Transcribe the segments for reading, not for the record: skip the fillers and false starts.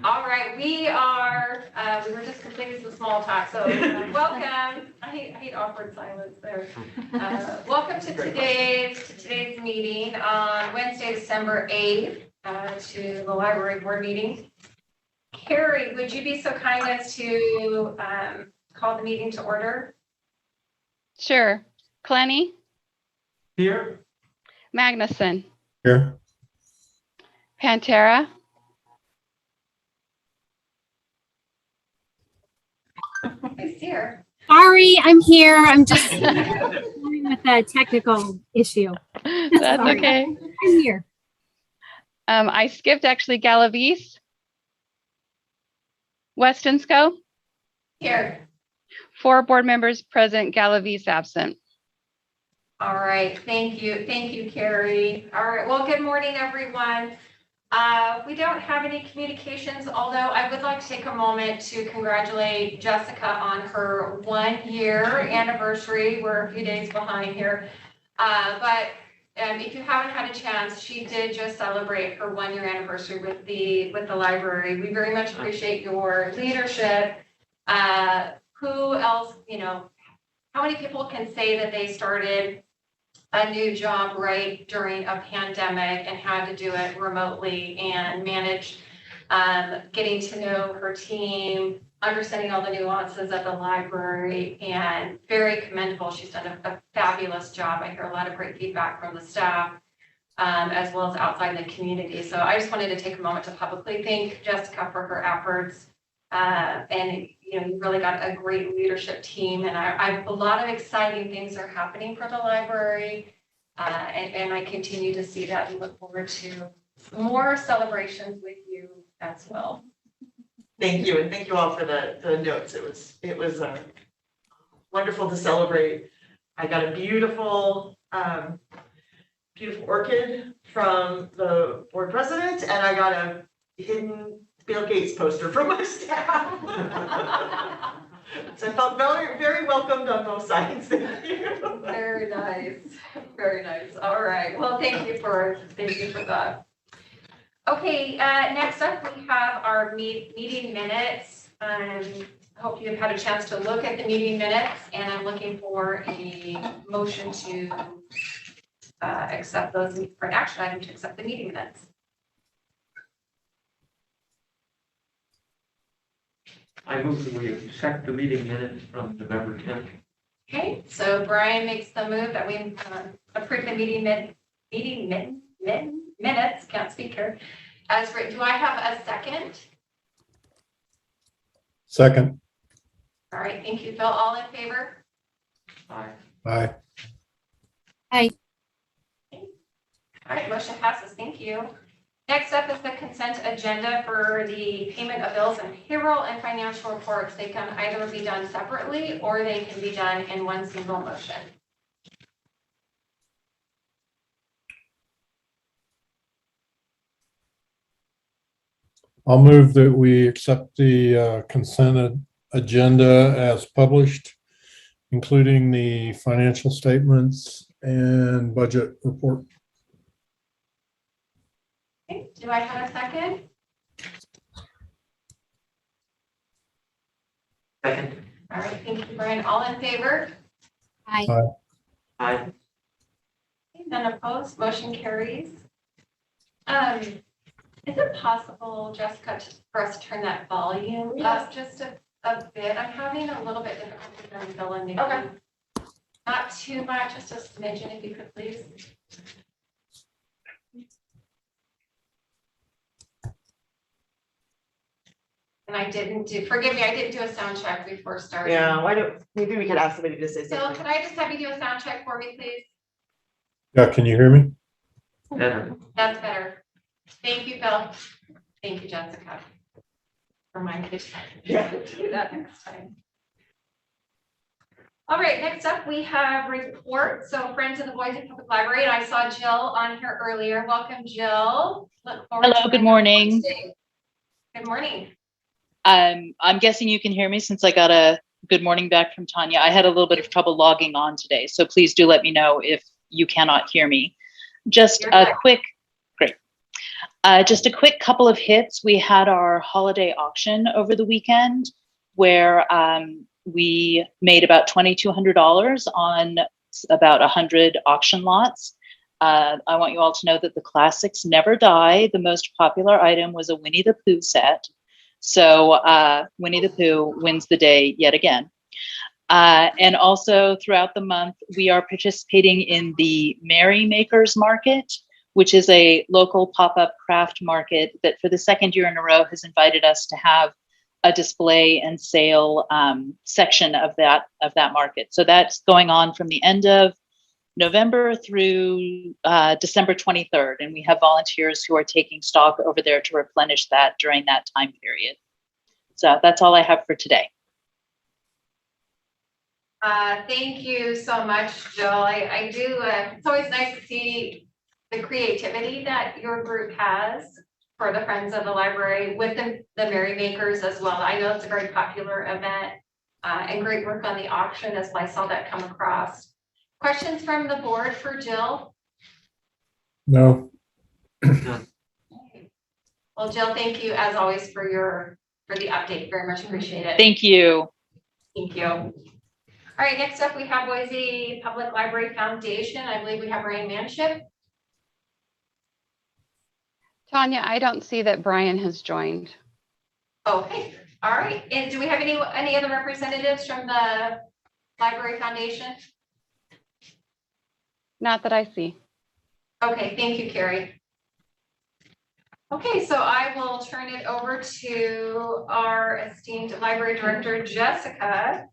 All right, we were just completing some small talk, so welcome. I hate awkward silence there. Welcome to today's meeting on Wednesday, December 8th, to the library board meeting. Carrie, would you be so kind as to call the meeting to order? Sure. Clenny? Here. Magnuson? Here. Pantera? I see her. Sorry, I'm here. I'm just dealing with a technical issue. That's Sorry. okay. I'm here. I skipped actually Galavis. Westonsko? Here. 4 board members present, Galavis absent. All right, thank you, Carrie. All right, well, good morning, everyone. We don't have any communications, although I would like to take a moment to congratulate Jessica on her 1-year anniversary. We're a few days behind here, but if you haven't had a chance, she did just celebrate her 1-year anniversary with the library. We very much appreciate your leadership. Who else, how many people can say that they started a new job right during a pandemic and had to do it remotely and manage getting to know her team, understanding all the nuances of the library, and very commendable. She's done a fabulous job. I hear a lot of great feedback from the staff as well as outside the community. So I just wanted to take a moment to publicly thank Jessica for her efforts. And you really got a great leadership team, and I a lot of exciting things are happening for the library, and I continue to see that and look forward to more celebrations with you as well. Thank you, and thank you all for the notes. It was wonderful to celebrate. I got a beautiful orchid from the board president, and I got a hidden Bill Gates poster from my staff. So I felt very, very welcomed on both sides. Thank you. Very nice, very nice. All right, well, thank you for that. Okay, next up we have our meeting minutes. I hope you've had a chance to look at the meeting minutes, and I'm looking for a motion to accept those for an action item to accept the meeting minutes. I move that we accept the meeting minutes from November 10th. Okay, so Brian makes the move that we approve the meeting minutes, can't speak here, as written. Do I have a second? Second. All right, thank you, Phil. All in favor? Aye. Aye. Aye. All right, motion passes. Thank you. Next up is the consent agenda for the payment of bills and payroll and financial reports. They can either be done separately or they can be done in one single motion. I'll move that we accept the consent agenda as published, including the financial statements and budget report. Okay, do I have a second? Second. All right, thank you, Brian. All in favor? Aye. Aye. Okay, none opposed, motion carries. Is it possible, Jessica, for us to turn that volume up just a bit? I'm having a little bit difficulty hearing Bill and Nikki. Okay. Not too much, just a smidgen, if you could please. And I didn't do a sound check before starting. Yeah, maybe we could ask somebody to say Bill, something. could I just have you do a sound check for me, please? Yeah, can you hear me? Better. That's better. Thank you, Bill. Thank you, Jessica. Remind me to do that next time. All right, next up we have reports. So Friends of the Boise Public Library, and I saw Jill on here earlier. Welcome, Jill. Look forward Hello, to good it. morning. Good morning. I'm guessing you can hear me since I got a good morning back from Tanya. I had a little bit of trouble logging on today, so please do let me know if you cannot hear me. Just You're a good. quick, great. Just a quick couple of hits. We had our holiday auction over the weekend where we made about $2,200 on about 100 auction lots. I want you all to know that the classics never die. The most popular item was a Winnie the Pooh set. So Winnie the Pooh wins the day yet again. And also throughout the month, we are participating in the Merry Makers Market, which is a local pop-up craft market that for the second year in a row has invited us to have a display and sale section of that market. So that's going on from the end of November through December 23rd. And we have volunteers who are taking stock over there to replenish that during that time period. So that's all I have for today. Thank you so much, Jill. I do, it's always nice to see the creativity that your group has for the Friends of the Library with the Merry Makers as well. I know it's a very popular event and great work on the auction as I saw that come across. Questions from the board for Jill? No. Well, Jill, thank you as always for the update. Very much appreciate it. Thank you. Thank you. All right, next up we have Boise Public Library Foundation. I believe we have Ryan Manship. Tanya, I don't see that Brian has joined. Okay, all right. And do we have any other representatives from the Library Foundation? Not that I see. Okay, thank you, Carrie. Okay, so I will turn it over to our esteemed Library Director, Jessica,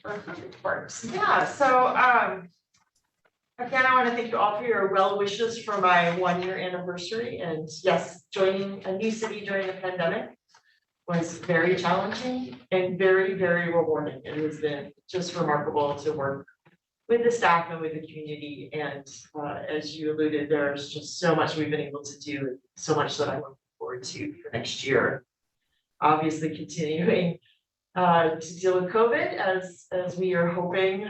for her reports. Yeah, so again, I want to thank you all for your well wishes for my 1-year anniversary. And yes, joining a new city during the pandemic was very challenging and very, very rewarding. It has been just remarkable to work with the staff and with the community. And as you alluded, there's just so much we've been able to do, so much that I'm looking forward to for next year. Obviously continuing to deal with COVID as we are hoping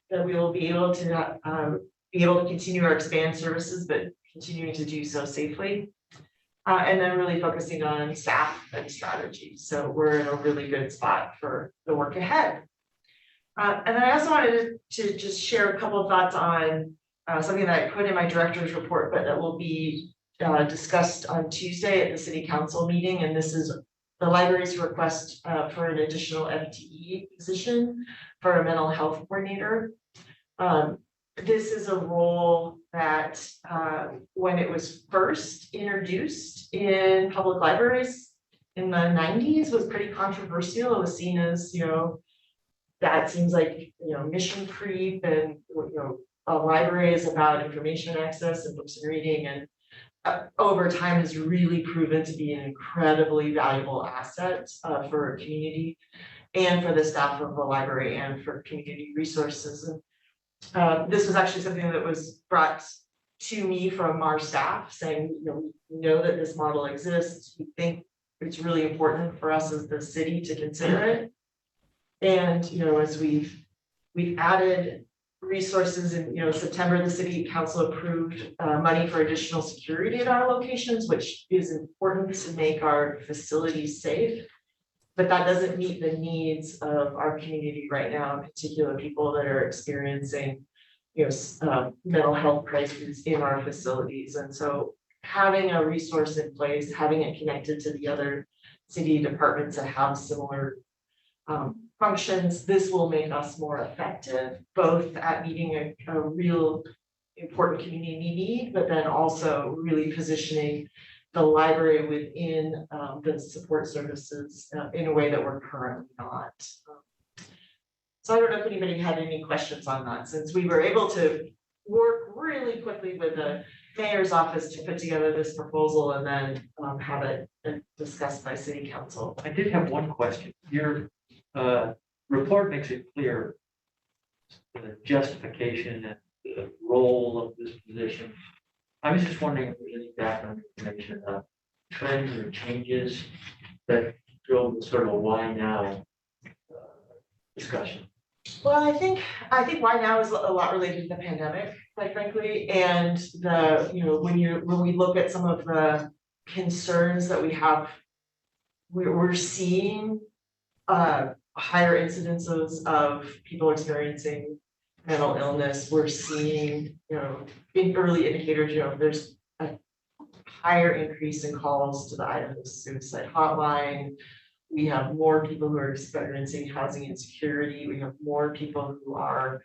that we will be able to continue our expand services, but continuing to do so safely. And then really focusing on staff and strategy. So we're in a really good spot for the work ahead. And then I also wanted to just share a couple of thoughts on something that I put in my director's report, but that will be discussed on Tuesday at the city council meeting. And this is the library's request for an additional FTE position for a mental health coordinator. This is a role that when it was first introduced in public libraries in the 90s was pretty controversial. It was seen as, that seems like, mission creep, and, a library is about information access and books and reading, and over time has really proven to be an incredibly valuable asset for a community and for the staff of the library and for community resources. And this was actually something that was brought to me from our staff saying, we know that this model exists. We think it's really important for us as the city to consider it. And, as we've added resources in, September, the city council approved money for additional security at our locations, which is important to make our facilities safe. But that doesn't meet the needs of our community right now, in particular people that are experiencing, mental health crises in our facilities. And so having a resource in place, having it connected to the other city departments that have similar functions, this will make us more effective, both at meeting a real important community need, but then also really positioning the library within the support services in a way that we're currently not. So I don't know if anybody had any questions on that, since we were able to work really quickly with the mayor's office to put together this proposal and then have it discussed by city council. I did have one question. Your report makes it clear the justification and the role of this position. I was just wondering if there's any background information about trends or changes that drove the sort of why now discussion. Well, I think why now is a lot related to the pandemic, quite frankly, and when we look at some of the concerns that we have, we're seeing higher incidences of people experiencing mental illness. We're seeing, in early indicators, there's a higher increase in calls to the Idaho suicide hotline. We have more people who are experiencing housing insecurity. We have more people who are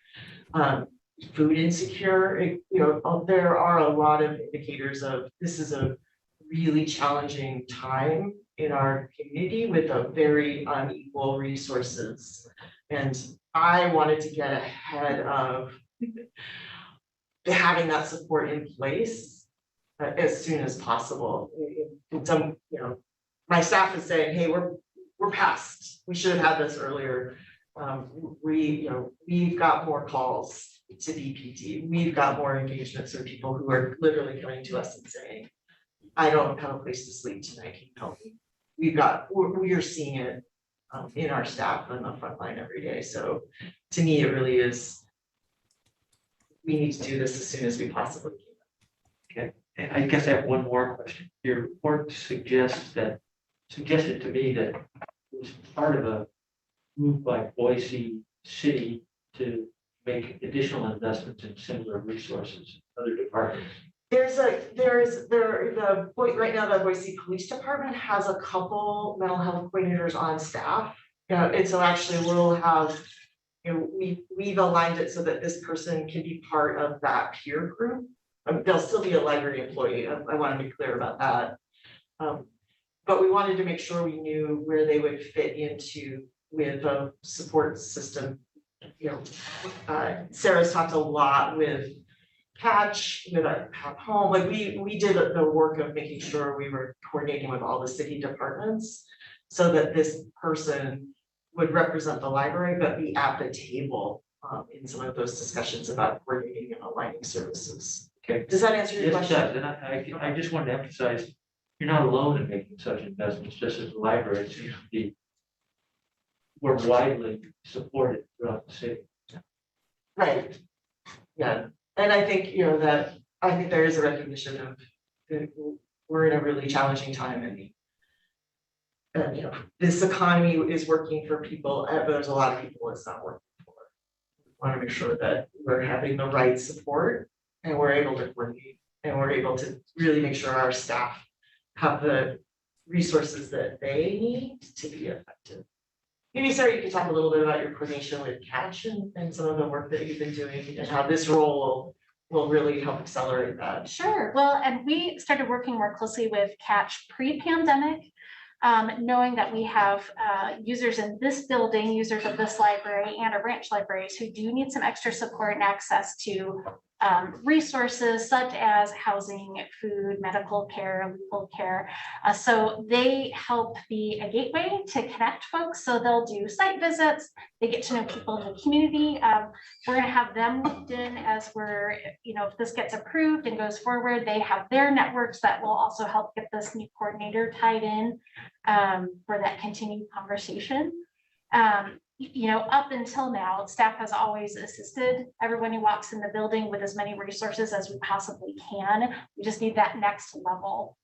food insecure. There are a lot of indicators of this is a really challenging time in our community with a very unequal resources. And I wanted to get ahead of having that support in place as soon as possible. My staff is saying, hey, we're past, we should have had this earlier. We've got more calls to BPD. We've got more engagements from people who are literally coming to us and saying, I don't have a place to sleep tonight, can you help me? We are seeing it in our staff on the front line every day. So to me, it really is, we need to do this as soon as we possibly can. Okay, and I guess I have one more question. Your report suggested to me that it was part of a move by Boise City to make additional investments in similar resources, other departments. Right now, the Boise Police Department has a couple mental health coordinators on staff. And so actually we'll have, we've aligned it so that this person can be part of that peer group. They'll still be a library employee. I want to be clear about that. But we wanted to make sure we knew where they would fit into with a support system. Sarah's talked a lot with Catch, with our home. Like we did the work of making sure we were coordinating with all the city departments so that this person would represent the library, but be at the table in some of those discussions about coordinating and aligning services. Okay. Does that answer your question? Yes, it does. And I just wanted to emphasize, you're not alone in making such investments, just as the library. It seems to be, we're widely supported throughout the city. Right. Yeah. And I think, I think there is a recognition of that we're in a really challenging time and this economy is working for people, but there's a lot of people it's not working for. We want to make sure that we're having the right support and we're able to coordinate and we're able to really make sure our staff have the resources that they need to be effective. Maybe, Sarah, you can talk a little bit about your coordination with Catch and some of the work that you've been doing and how this role will really help accelerate that. Sure. Well, and we started working more closely with Catch pre-pandemic, knowing that we have users in this building, users of this library and our branch libraries who do need some extra support and access to resources such as housing, food, medical care, legal care. So they help be a gateway to connect folks. So they'll do site visits. They get to know people in the community. We're going to have them looped in as we're, if this gets approved and goes forward, they have their networks that will also help get this new coordinator tied in for that continued conversation. Up until now, staff has always assisted everyone who walks in the building with as many resources as we possibly can. We just need that next level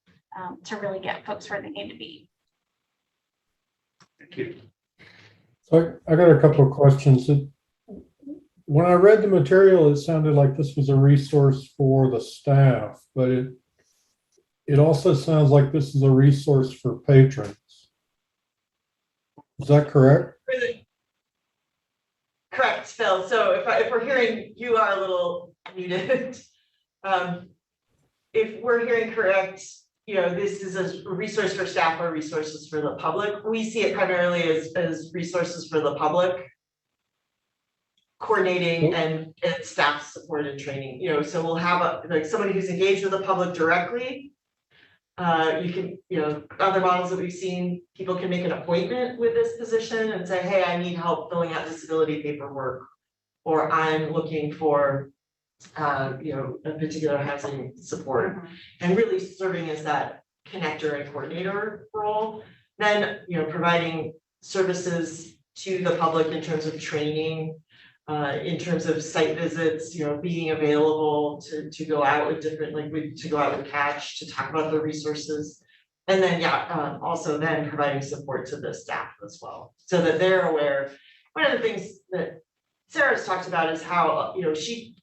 to really get folks where they need to be. Thank you. So I got a couple of questions. When I read the material, it sounded like this was a resource for the staff, but it also sounds like this is a resource for patrons. Is that correct? Really? Correct, Phil. So if we're hearing, you are a little muted. If we're hearing correct, this is a resource for staff or resources for the public. We see it primarily as resources for the public, coordinating and staff support and training. So we'll have somebody who's engaged with the public directly. You can, other models that we've seen, people can make an appointment with this position and say, hey, I need help filling out disability paperwork, or I'm looking for, a particular housing support, and really serving as that connector and coordinator role. Then, providing services to the public in terms of training, in terms of site visits, being available to go out with different, to go out with Catch to talk about the resources. And then, also then providing support to the staff as well, so that they're aware. One of the things that Sarah's talked about is how, she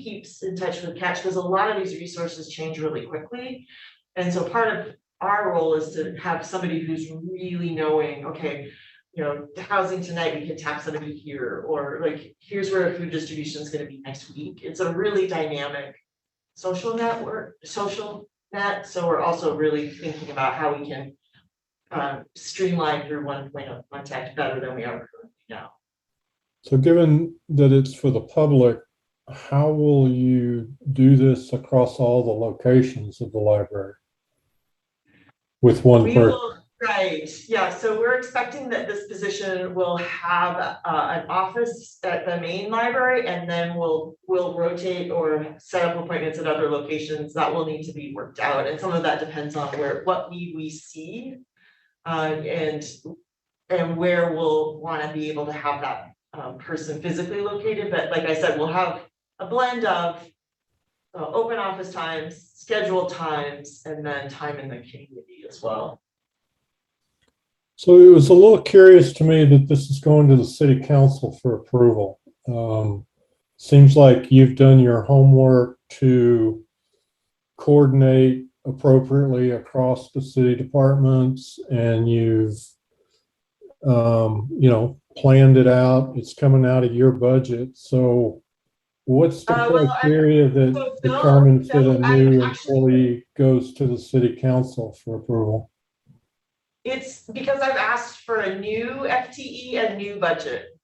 keeps in touch with Catch because a lot of these resources change really quickly. And so part of our role is to have somebody who's really knowing, okay, the housing tonight, we can tap somebody here, or like, here's where food distribution is gonna be next week. It's a really dynamic social net, so we're also really thinking about how we can streamline through one point of contact better than we are currently now. So given that it's for the public, how will you do this across all the locations of the library? With one person? Right, yeah, so we're expecting that this position will have an office at the main library, and then we'll rotate or set up appointments at other locations. That will need to be worked out, and some of that depends on what need we see, and where we'll want to be able to have that person physically located. But like I said, we'll have a blend of open office times, scheduled times, and then time in the community as well. So it was a little curious to me that this is going to the city council for approval. Seems like you've done your homework to coordinate appropriately across the city departments, and you've, planned it out. It's coming out of your budget. So what's the criteria that determines that a new employee goes to the city council for approval? It's because I've asked for a new FTE and new budget.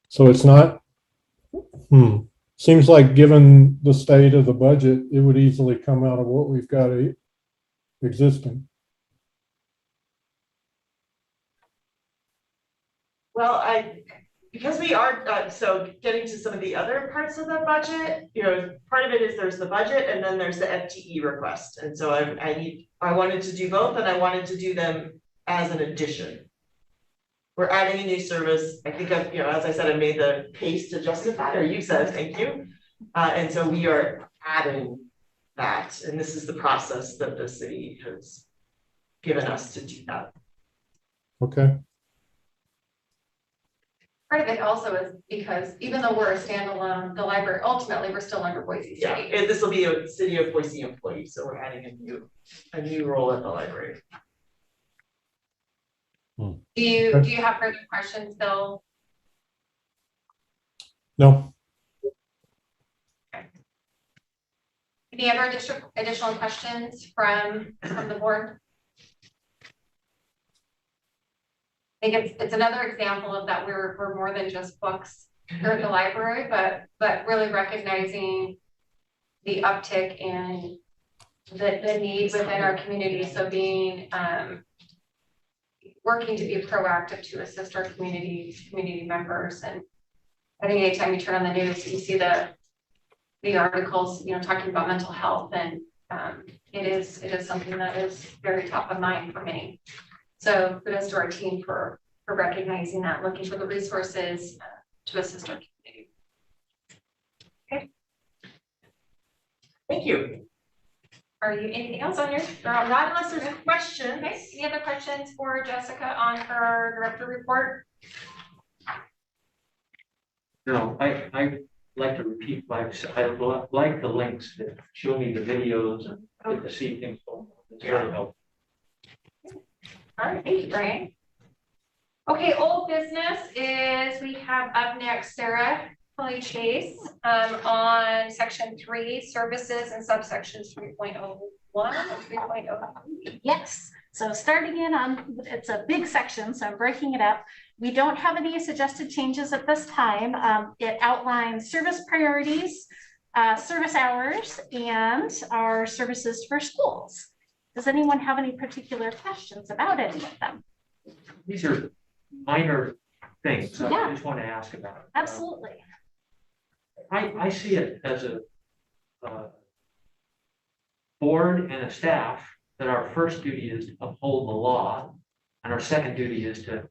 So it's not, seems like given the state of the budget, it would easily come out of what we've got existing. Well, because we are, so getting to some of the other parts of the budget, part of it is there's the budget and then there's the FTE request. And so I wanted to do both, and I wanted to do them as an addition. We're adding a new service. I think as I said, I made the case to justify, or you said, thank you. And so we are adding that, and this is the process that the city has given us to do that. Okay. Part of it also is because even though we're a standalone, the library, ultimately, we're still under Boise Yeah, City. and this will be a city of Boise employee, so we're adding a new role at the library. Do you have further questions, Bill? No. Okay. Any other additional questions from the board? I think it's another example of that we're more than just books here at the library, but really recognizing the uptick in the need within our community. So being working to be proactive to assist our community members. And I think anytime you turn on the news, you see the articles, talking about mental health, and it is something that is very top of mind for many. So kudos to our team for recognizing that, looking for the resources to assist our community. Okay. Thank you. Are you anything else on yours? Not unless there's questions. Okay. Any other questions for Jessica on her director report? No, I like to repeat I like the links that show me the videos and get to see things. It's very helpful. All right, thank you, Brian. Okay, old business is we have up next Sarah Chase on section 3, services, and subsections 3.01 and 3.02. Yes, so starting in on, it's a big section, so I'm breaking it up. We don't have any suggested changes at this time. It outlines service priorities, service hours, and our services for schools. Does anyone have any particular questions about any of them? These are minor things. So Yeah. I just want to ask about it. Absolutely. I see it as a board and a staff that our first duty is to uphold the law, and our second duty is to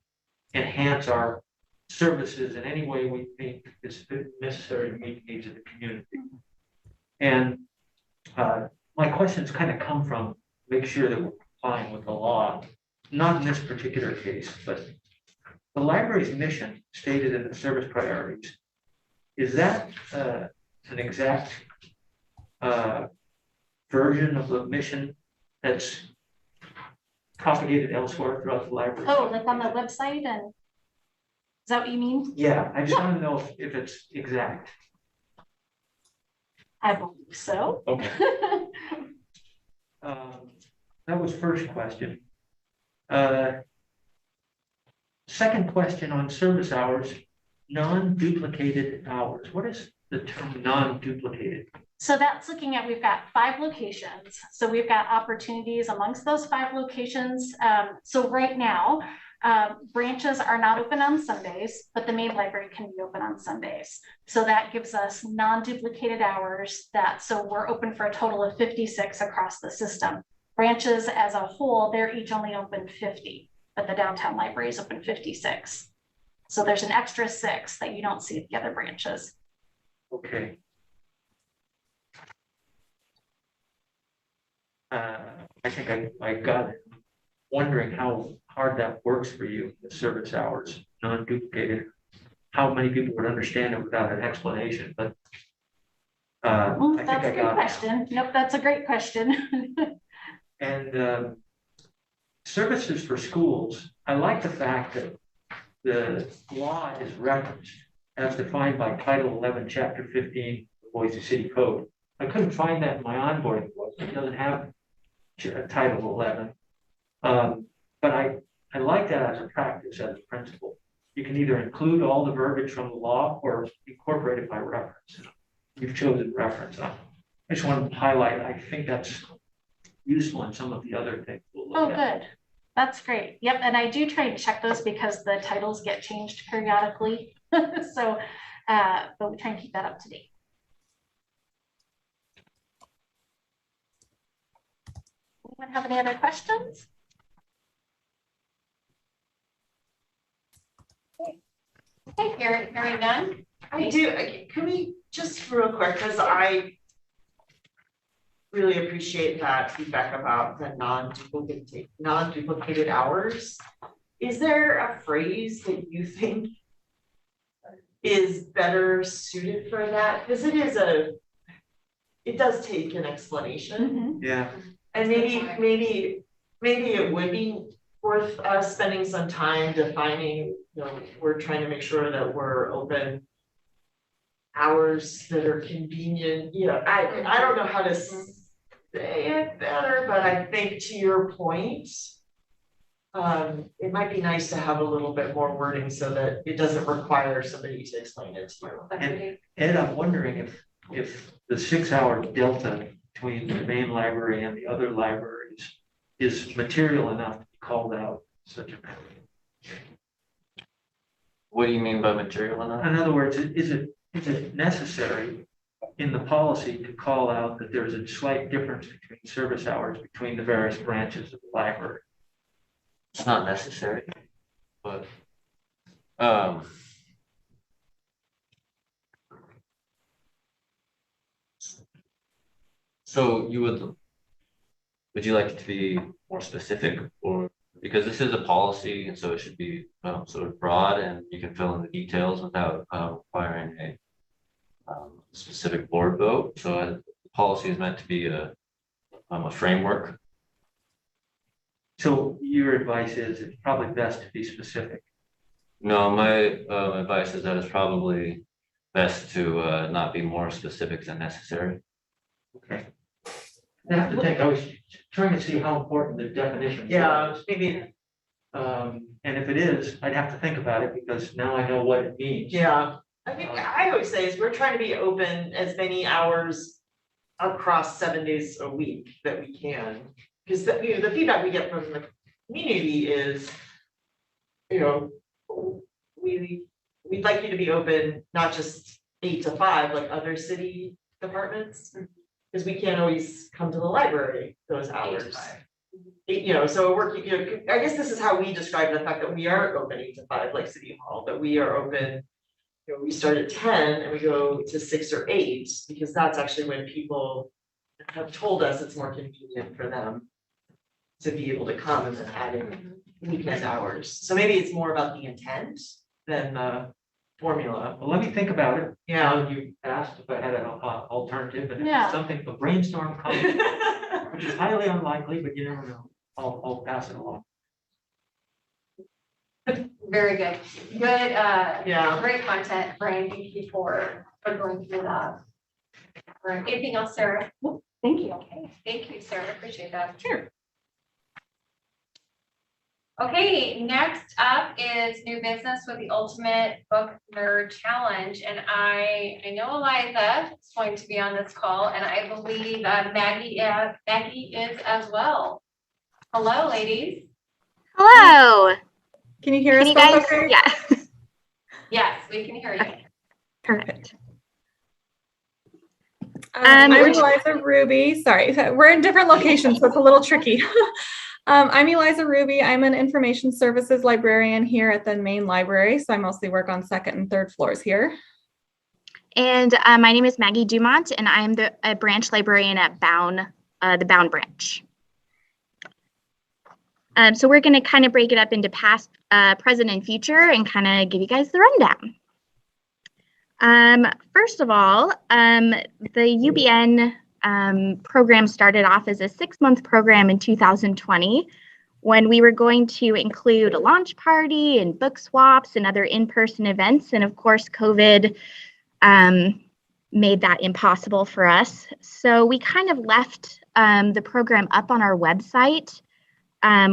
enhance our services in any way we think is necessary to meet the needs of the community. And my questions kind of come from make sure that we're complying with the law, not in this particular case, but the library's mission stated in the service priorities, is that an exact version of the mission that's propagated elsewhere throughout the library? Oh, like on the website and, is that what you mean? Yeah, I just want to know if it's exact. I believe so. Okay. That was first question. Second question on service hours, non-duplicated hours. What is the term non-duplicated? So that's looking at, we've got 5 locations. So we've got opportunities amongst those 5 locations. So right now, branches are not open on Sundays, but the main library can be open on Sundays. So that gives us non-duplicated hours so we're open for a total of 56 across the system. Branches as a whole, they're each only open 50, but the downtown library is open 56. So there's an extra 6 that you don't see at the other branches. Okay. I think I got it. Wondering how hard that works for you, the service hours, non-duplicated. How many people would understand it without an explanation, but I think That's I a good got it. question. Nope, that's a great question. And services for schools, I like the fact that the law is referenced as defined by Title 11, Chapter 15, the Boise City Code. I couldn't find that in my onboarding book. It doesn't have Title 11. But I like that as a practice, as a principle. You can either include all the verbiage from the law or incorporate it by reference. You've chosen reference. I just wanted to highlight, I think that's useful in some of the other things we'll look Oh, at. good. That's great. Yep. And I do try and check those because the titles get changed periodically. So, but we try and keep that up to date. Anyone have any other questions? Okay, hearing none. I do, can we just real quick, because I really appreciate that feedback about the non-duplicated hours. Is there a phrase that you think is better suited for that? Because it does take an explanation. Yeah. And maybe it would be worth us spending some time defining, we're trying to make sure that we're open hours that are convenient. I don't know how to say it better, but I think to your point, it might be nice to have a little bit more wording so that it doesn't require somebody to explain it to you. And Ed, I'm wondering if the 6-hour delta between the main library and the other libraries is material enough to be called out such a matter. What do you mean by material enough? In other words, is it necessary in the policy to call out that there's a slight difference between service hours between the various branches of the library? It's not necessary, but so would you like it to be more specific, or because this is a policy and so it should be sort of broad and you can fill in the details without requiring a specific board vote. So the policy is meant to be a framework. So your advice is it's probably best to be specific. No, my advice is that it's probably best to not be more specific than necessary. Okay. I have to think, I was trying to see how important the definition Yeah, maybe. And if it is, I'd have to think about it because now I know what it means. Yeah, I think I always say is we're trying to be open as many hours across 7 days a week that we can. Because the feedback we get from the community is, we'd like you to be open, not just 8 to 5 like other city departments. Because we can't always come to the library those hours. So we're working, I guess this is how we describe the fact that we aren't open 8 to 5 like City Hall, that we are open. We start at 10 and we go to 6 or 8, because that's actually when people have told us it's more convenient for them to be able to come and then add in weekend hours. So maybe it's more about the intent than the formula. Well, let me think about it. Yeah. Now you asked if I had an alternative, and if Yeah. something, a brainstorm comes, which is highly unlikely, but you never know. I'll pass it along. Very good. Good, Yeah. great content, Brian. Thank you for going through that. All right. Anything else, Sarah? Thank you. Okay, thank you, Sarah. Appreciate that. Sure. Okay, next up is new business with the Ultimate Book Nerd Challenge. And I know Eliza is going to be on this call, and I believe Maggie is as well. Hello, ladies. Hello. Can you hear Can us you both guys? okay? Yeah. Yes, we can hear you. Perfect. Um, I'm we're- Eliza Ruby. Sorry, we're in different locations, so it's a little tricky. I'm Eliza Ruby. I'm an information services librarian here at the main library, so I mostly work on second and third floors here. And my name is Maggie Dumont, and I'm a branch librarian at the Bound branch. So we're going to kind of break it up into past, present, and future, and kind of give you guys the rundown. First of all, the UBN program started off as a 6-month program in 2020, when we were going to include a launch party and book swaps and other in-person events. And of course, COVID made that impossible for us. So we kind of left the program up on our website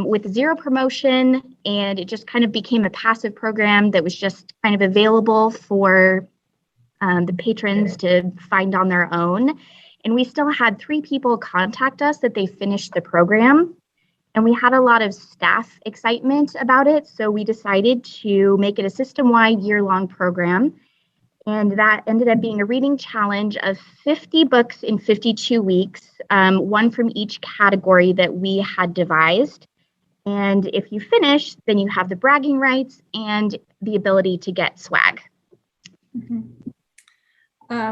with zero promotion, and it just kind of became a passive program that was just kind of available for the patrons to find on their own. And we still had 3 people contact us that they finished the program. And we had a lot of staff excitement about it. So we decided to make it a system-wide year-long program. And that ended up being a reading challenge of 50 books in 52 weeks, one from each category that we had devised. And if you finish, then you have the bragging rights and the ability to get swag. Mm-hmm.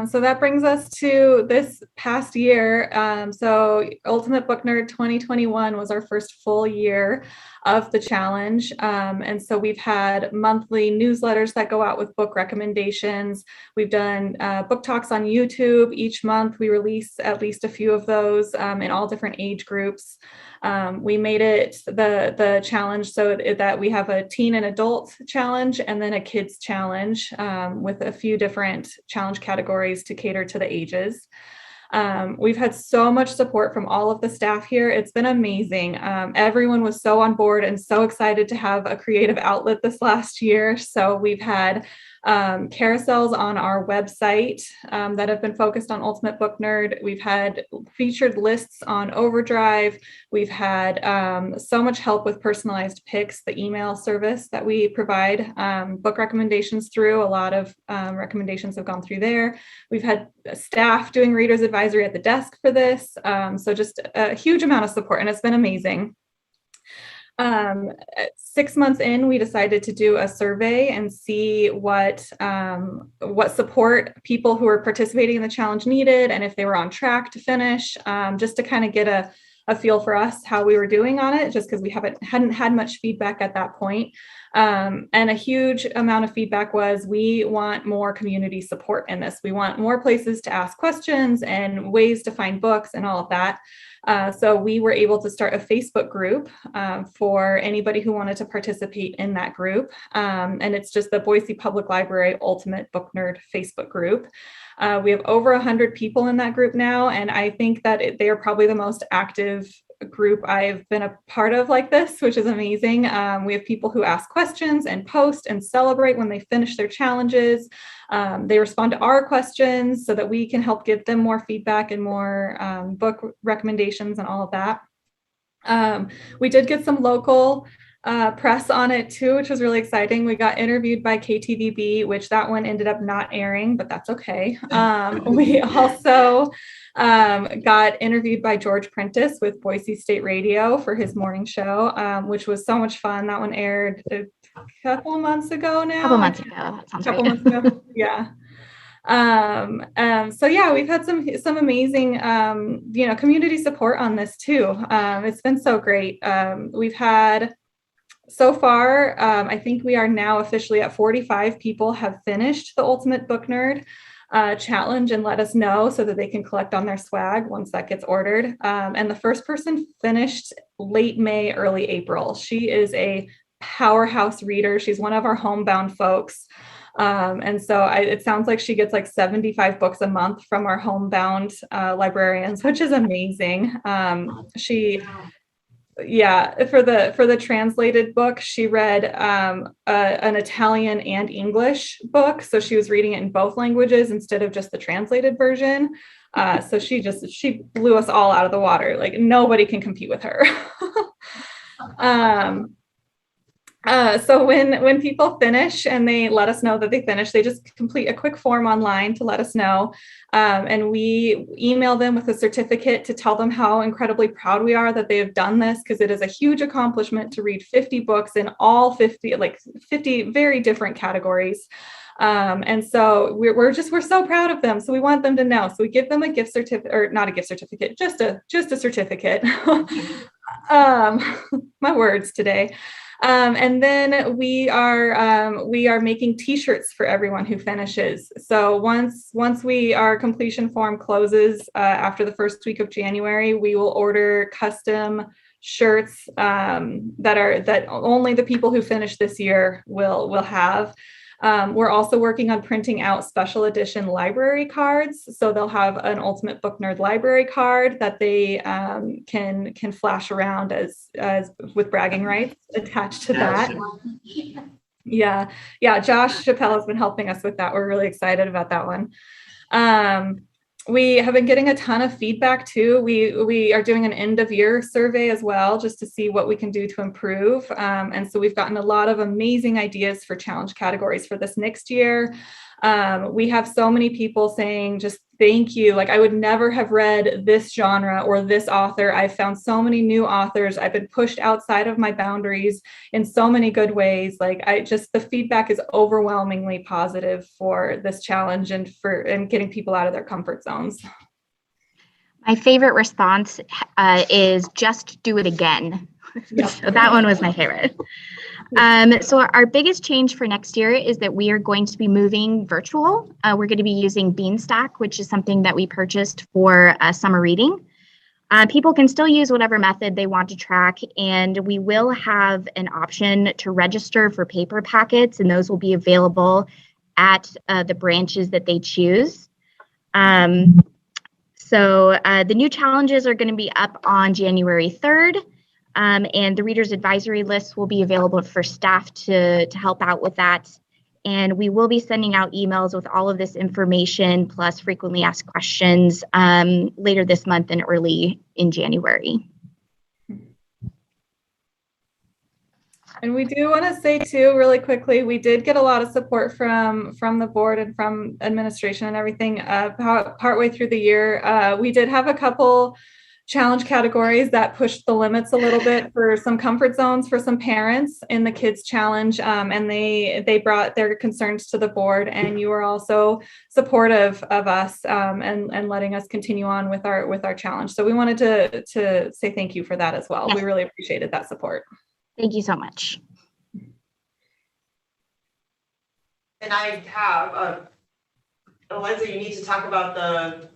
So that brings us to this past year. So Ultimate Book Nerd 2021 was our first full year of the challenge. And so we've had monthly newsletters that go out with book recommendations. We've done book talks on YouTube. Each month we release at least a few of those in all different age groups. We made it the challenge so that we have a teen and adult challenge and then a kids challenge with a few different challenge categories to cater to the ages. We've had so much support from all of the staff here. It's been amazing. Everyone was so on board and so excited to have a creative outlet this last year. So we've had carousels on our website that have been focused on Ultimate Book Nerd. We've had featured lists on Overdrive. We've had so much help with personalized picks, the email service that we provide book recommendations through. A lot of recommendations have gone through there. We've had staff doing readers advisory at the desk for this. So just a huge amount of support, and it's been amazing. 6 months in, we decided to do a survey and see what support people who were participating in the challenge needed, and if they were on track to finish, just to kind of get a feel for us how we were doing on it, just because we hadn't had much feedback at that point. And a huge amount of feedback was, we want more community support in this. We want more places to ask questions and ways to find books and all of that. So we were able to start a Facebook group for anybody who wanted to participate in that group. And it's just the Boise Public Library Ultimate Book Nerd Facebook group. We have over 100 people in that group now, and I think that they are probably the most active group I've been a part of like this, which is amazing. We have people who ask questions and post and celebrate when they finish their challenges. They respond to our questions so that we can help give them more feedback and more book recommendations and all of that. We did get some local press on it too, which was really exciting. We got interviewed by KTVB, which that one ended up not airing, but that's okay. We also got interviewed by George Prentice with Boise State Radio for his morning show, which was so much fun. That one aired a couple months ago now. Couple months ago. That sounds right. Months ago. Yeah. So yeah, we've had some amazing, community support on this too. It's been so great. We've had so far, I think we are now officially at 45 people have finished the Ultimate Book Nerd challenge and let us know so that they can collect on their swag once that gets ordered. And the first person finished late May, early April. She is a powerhouse reader. She's one of our homebound folks. And so it sounds like she gets like 75 books a month from our homebound librarians, which is amazing. For the translated book, she read an Italian and English book. So she was reading it in both languages instead of just the translated version. So she blew us all out of the water. Like nobody can compete with her. So when people finish and they let us know that they finished, they just complete a quick form online to let us know. And we email them with a certificate to tell them how incredibly proud we are that they have done this, because it is a huge accomplishment to read 50 books in all 50 very different categories. And so we're so proud of them. So we want them to know. So we give them a gift certificate, or not a gift certificate, just a certificate. My words today. And then we are making t-shirts for everyone who finishes. So once our completion form closes after the first week of January, we will order custom shirts that only the people who finish this year will have. We're also working on printing out special edition library cards. So they'll have an Ultimate Book Nerd library card that they can flash around as with bragging rights attached to that. Yeah. Josh Chappelle has been helping us with that. We're really excited about that one. We have been getting a ton of feedback too. We are doing an end of year survey as well, just to see what we can do to improve. And so we've gotten a lot of amazing ideas for challenge categories for this next year. We have so many people saying just thank you. Like I would never have read this genre or this author. I've found so many new authors. I've been pushed outside of my boundaries in so many good ways. Like the feedback is overwhelmingly positive for this challenge and getting people out of their comfort zones. My favorite response is just do it again. Yep. So that one was my favorite. So our biggest change for next year is that we are going to be moving virtual. We're going to be using Beanstack, which is something that we purchased for summer reading. People can still use whatever method they want to track, and we will have an option to register for paper packets, and those will be available at the branches that they choose. So the new challenges are going to be up on January 3rd. And the Reader's Advisory List will be available for staff to help out with that. And we will be sending out emails with all of this information, plus frequently asked questions later this month and early in January. And we do want to say too, really quickly, we did get a lot of support from the board and from administration and everything partway through the year. We did have a couple challenge categories that pushed the limits a little bit for some comfort zones for some parents in the kids challenge, and they brought their concerns to the board, and you were also supportive of us and letting us continue on with our challenge. So we wanted to say thank you for that as well. Yes. We really appreciated that support. Thank you so much. And I have Eliza, you need to talk about the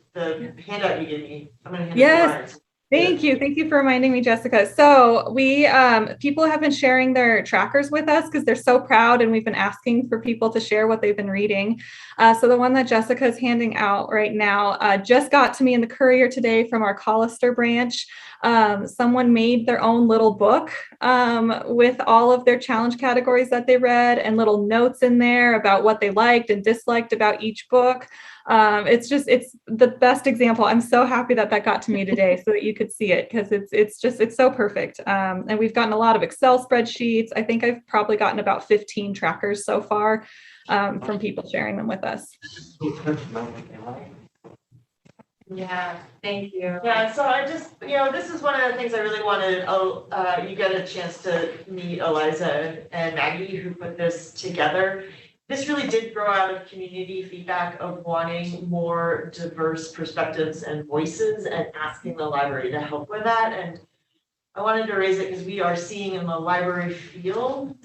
handout you gave me. I'm going to hand it to Thank you. Thank you for reminding me, Jessica. So we, people have been sharing their trackers with us because they're so proud, and we've been asking for people to share what they've been reading. So the one that Jessica is handing out right now just got to me in the courier today from our Collister branch. Someone made their own little book with all of their challenge categories that they read and little notes in there about what they liked and disliked about each book. It's the best example. I'm so happy that that got to me today so that you could see it, because it's so perfect. And we've gotten a lot of Excel spreadsheets. I think I've probably gotten about 15 trackers so far from people sharing them with us. Yeah, thank you. Yeah, so I just, this is one of the things I really wanted, you get a chance to meet Eliza and Maggie who put this together. This really did grow out of community feedback of wanting more diverse perspectives and voices and asking the library to help with that. And I wanted to raise it because we are seeing in the library field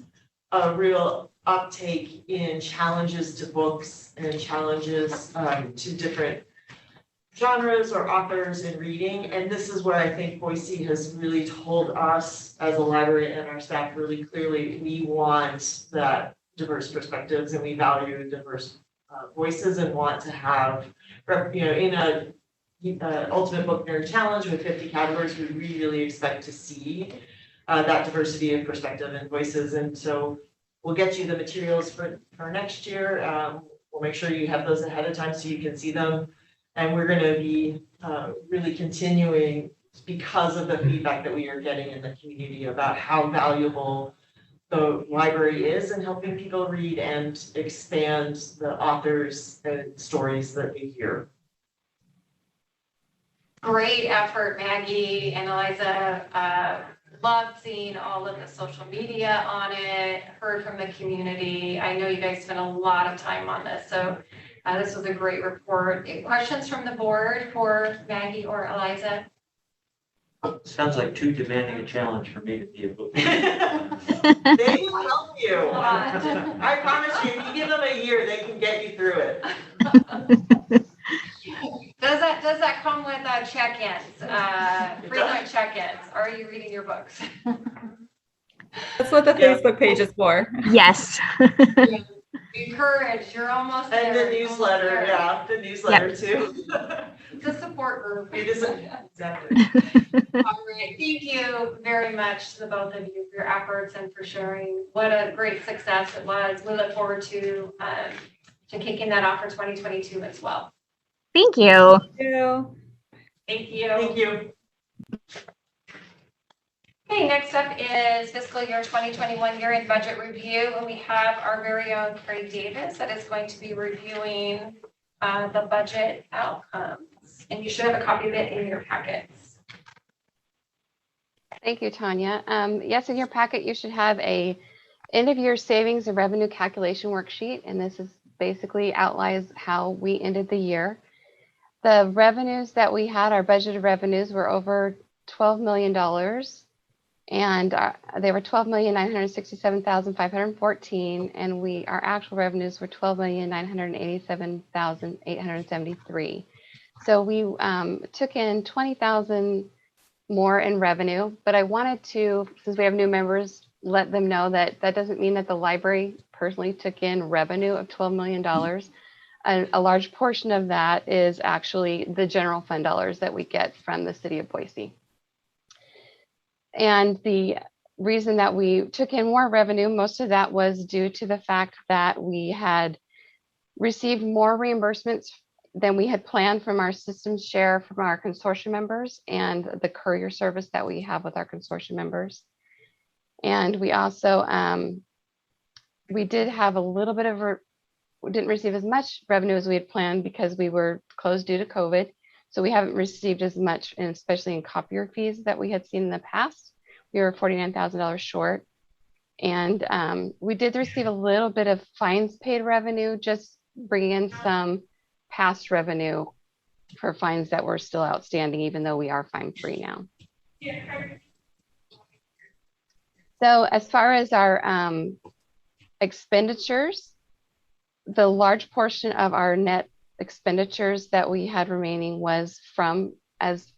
a real uptake in challenges to books and challenges to different genres or authors in reading. And this is where I think Boise has really told us as a library and our staff really clearly, we want that diverse perspectives and we value diverse voices and want to have, in a Ultimate Book Nerd Challenge with 50 categories, we really expect to see that diversity of perspective and voices. And so we'll get you the materials for next year. We'll make sure you have those ahead of time so you can see them. And we're going to be really continuing because of the feedback that we are getting in the community about how valuable the library is in helping people read and expand the authors and stories that we hear. Great effort, Maggie and Eliza. Loved seeing all of the social media on it, heard from the community. I know you guys spent a lot of time on this, so this was a great report. Questions from the board for Maggie or Eliza? Sounds like too demanding a challenge for me to be able to. They will help you. I promise you, if you give them a year, they can get you through it. Does that come with check-ins, frequent check-ins? Are you reading your books? That's what the Facebook page is for. Yes. Encourage, you're almost And there. the newsletter, the newsletter too. It's a support group. It is, exactly. All right, thank you very much to the both of you for your efforts and for sharing. What a great success it was. We look forward to kicking that off for 2022 as well. Thank you. Thank you. Thank you. Thank you. Okay, next up is fiscal year 2021 year-end budget review, and we have our very own Craig Davis that is going to be reviewing the budget outcomes. And you should have a copy of it in your packets. Thank you, Tanya. Yes, in your packet, you should have a end of year savings and revenue calculation worksheet. And this is basically outlines how we ended the year. The revenues that we had, our budgeted revenues were over $12 million. And they were $12,967,514, and our actual revenues were $12,987,873. So we took in $20,000 more in revenue, but I wanted to, since we have new members, let them know that that doesn't mean that the library personally took in revenue of $12 million. A large portion of that is actually the general fund dollars that we get from the city of Boise. And the reason that we took in more revenue, most of that was due to the fact that we had received more reimbursements than we had planned from our systems share from our consortium members and the courier service that we have with our consortium members. And we also, we did have a little bit of, we didn't receive as much revenue as we had planned because we were closed due to COVID. So we haven't received as much, and especially in copier fees that we had seen in the past. We were $49,000 short. And we did receive a little bit of fines paid revenue, just bringing in some past revenue for fines that were still outstanding, even though we are fine free now. So as far as our expenditures, the large portion of our net expenditures that we had remaining was from, as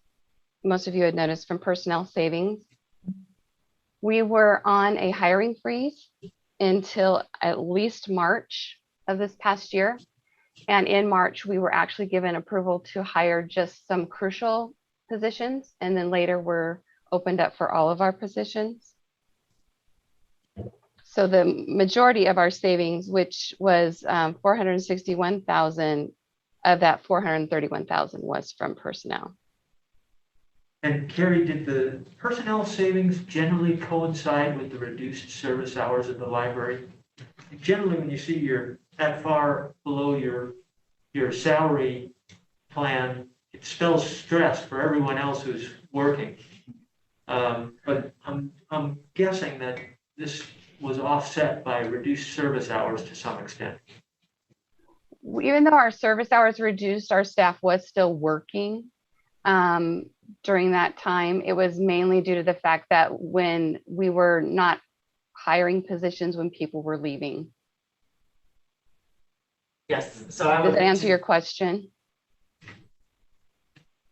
most of you had noticed, from personnel savings. We were on a hiring freeze until at least March of this past year. And in March, we were actually given approval to hire just some crucial positions. And then later we're opened up for all of our positions. So the majority of our savings, which was $461,000, of that 431,000 was from personnel. And Carrie, did the personnel savings generally coincide with the reduced service hours at the library? Generally, when you see you're that far below your salary plan, it spells stress for everyone else who's working. But I'm guessing that this was offset by reduced service hours to some extent. Even though our service hours reduced, our staff was still working during that time. It was mainly due to the fact that when we were not hiring positions when people were leaving. Yes, so I Does would. that answer your question?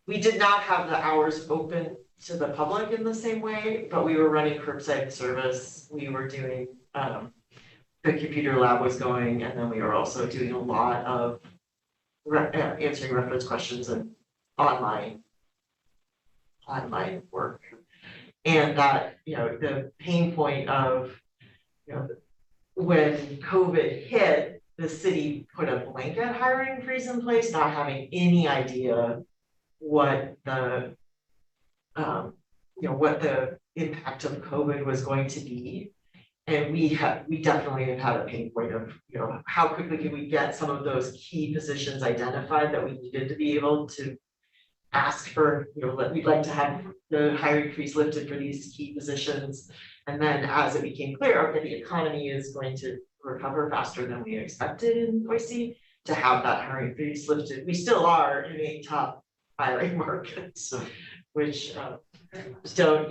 We did not have the hours open to the public in the same way, but we were running curbside service. We were doing, the computer lab was going, and then we were also doing a lot of answering reference questions and online work. And that, the pain point of, when COVID hit, the city put a blanket hiring freeze in place, not having any idea what the what the impact of COVID was going to be. And we definitely have had a pain point of, how quickly can we get some of those key positions identified that we needed to be able to ask for, we'd like to have the hiring freeze lifted for these key positions. And then as it became clear, okay, the economy is going to recover faster than we expected in Boise, to have that hiring freeze lifted. We still are in a top hiring market, which still,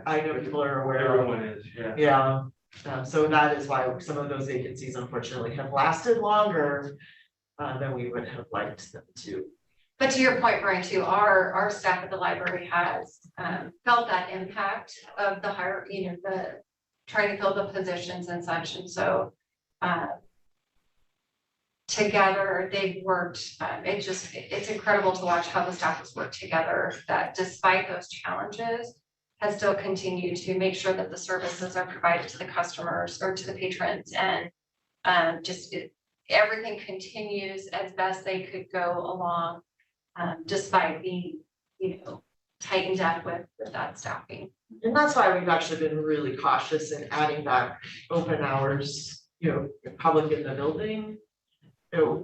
I know people are aware of. Everyone is, yeah. Yeah, so that is why some of those vacancies unfortunately have lasted longer than we would have liked them to. But to your point, Brian, too, our staff at the library has felt that impact of the the trying to fill the positions and such. And so together they've worked, it's incredible to watch how the staff has worked together, that despite those challenges, has still continued to make sure that the services are provided to the customers or to the patrons, and everything continues as best they could go along, despite being, tightened up with that staffing. And that's why we've actually been really cautious in adding back open hours, public in the building.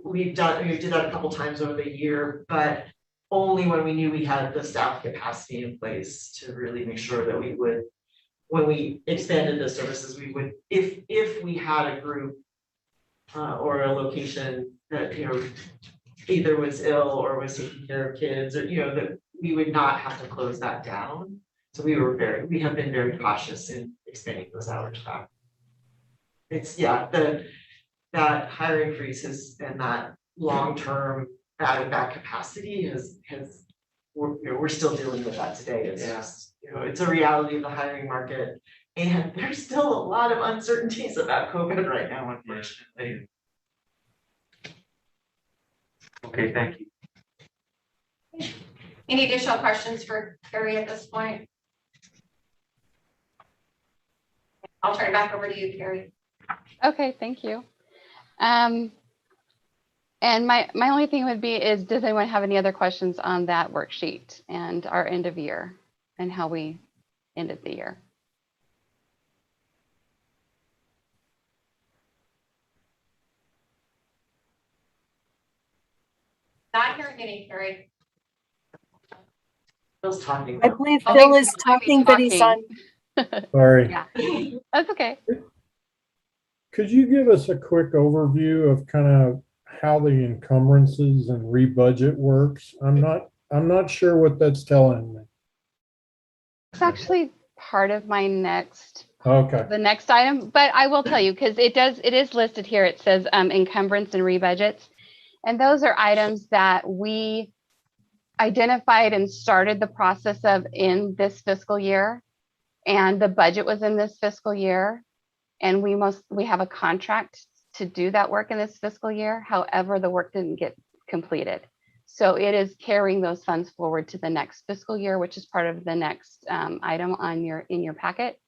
We did that a couple times over the year, but only when we knew we had the staff capacity in place to really make sure that we would, when we expanded the services, we would, if we had a group or a location that, either was ill or was taking care of kids, or, that we would not have to close that down. So we have been very cautious in expanding those hours back. It's, that hiring freeze and that long-term adding back capacity we're still dealing with that today. It's just, it's a reality of the hiring market, and there's still a lot of uncertainties about COVID right now, unfortunately. Okay, thank you. Any additional questions for Carrie at this point? I'll turn it back over to you, Carrie. Okay, thank you. And my only thing would be is, does anyone have any other questions on that worksheet and our end of year and how we ended the year? Not hearing any, Carrie. Phil's talking. I believe Oh, Phil is I might be talking, but he's on. Sorry. Yeah, that's okay. Could you give us a quick overview of kind of how the encumbrances and rebudget works? I'm not sure what that's telling me. It's actually part of my Okay. the next item, but I will tell you, because it is listed here. It says encumbrance and re-budgets. And those are items that we identified and started the process of in this fiscal year. And the budget was in this fiscal year. And we have a contract to do that work in this fiscal year. However, the work didn't get completed. So it is carrying those funds forward to the next fiscal year, which is part of the next item in your packet.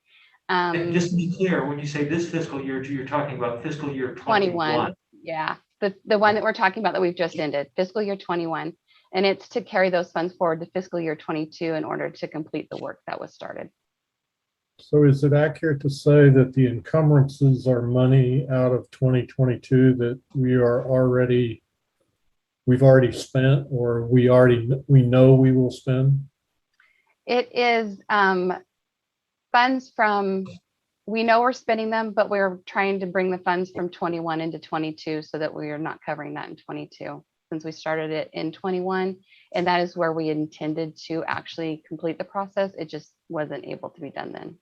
And just to be clear, when you say this fiscal year, you're talking about fiscal year 21. Yeah. the one that we're talking about that we've just ended, fiscal year 21. And it's to carry those funds forward to fiscal year 22 in order to complete the work that was started. So is it accurate to say that the encumbrances are money out of 2022 that we've already spent, or we know we will spend? It is funds from, we know we're spending them, but we're trying to bring the funds from 21 into 22 so that we are not covering that in 22, since we started it in 21. And that is where we intended to actually complete the process. It just wasn't able to be done then.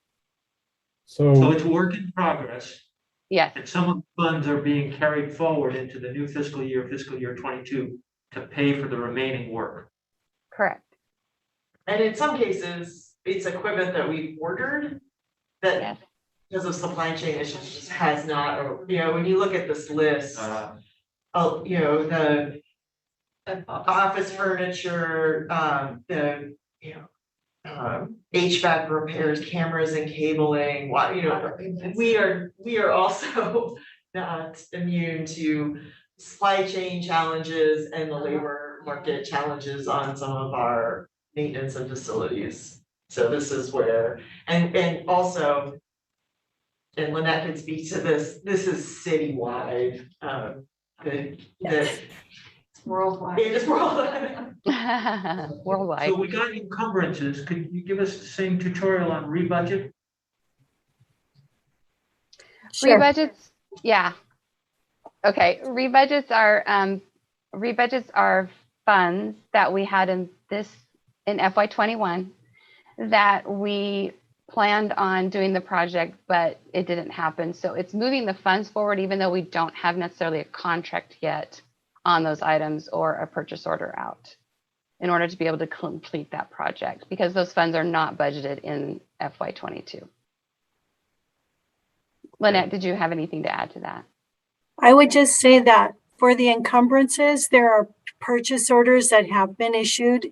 So it's work in progress, Yes, and some of the funds are being carried forward into the new fiscal year 22, to pay for the remaining work. correct. And in some cases, it's equipment that we've ordered that Yes. because of supply chain issues just has not, or, you know, when you look at this list, you know, the office furniture, the, you know, HVAC repairs, cameras and cabling, what, you know, we are also not immune to supply chain challenges and the labor market challenges on some of our maintenance and facilities. So this is where, and also, and Lynette can speak to this, this is citywide, It's worldwide. it is worldwide. Worldwide. So we got encumbrances. Could you give us the same tutorial on rebudget? Rebudgets, yeah. Okay, rebudgets are funds that we had in FY21 that we planned on doing the project, but it didn't happen. So it's moving the funds forward, even though we don't have necessarily a contract yet on those items or a purchase order out, in order to be able to complete that project, because those funds are not budgeted in FY22. Lynette, did you have anything to add to that? I would just say that for the encumbrances, there are purchase orders that have been issued.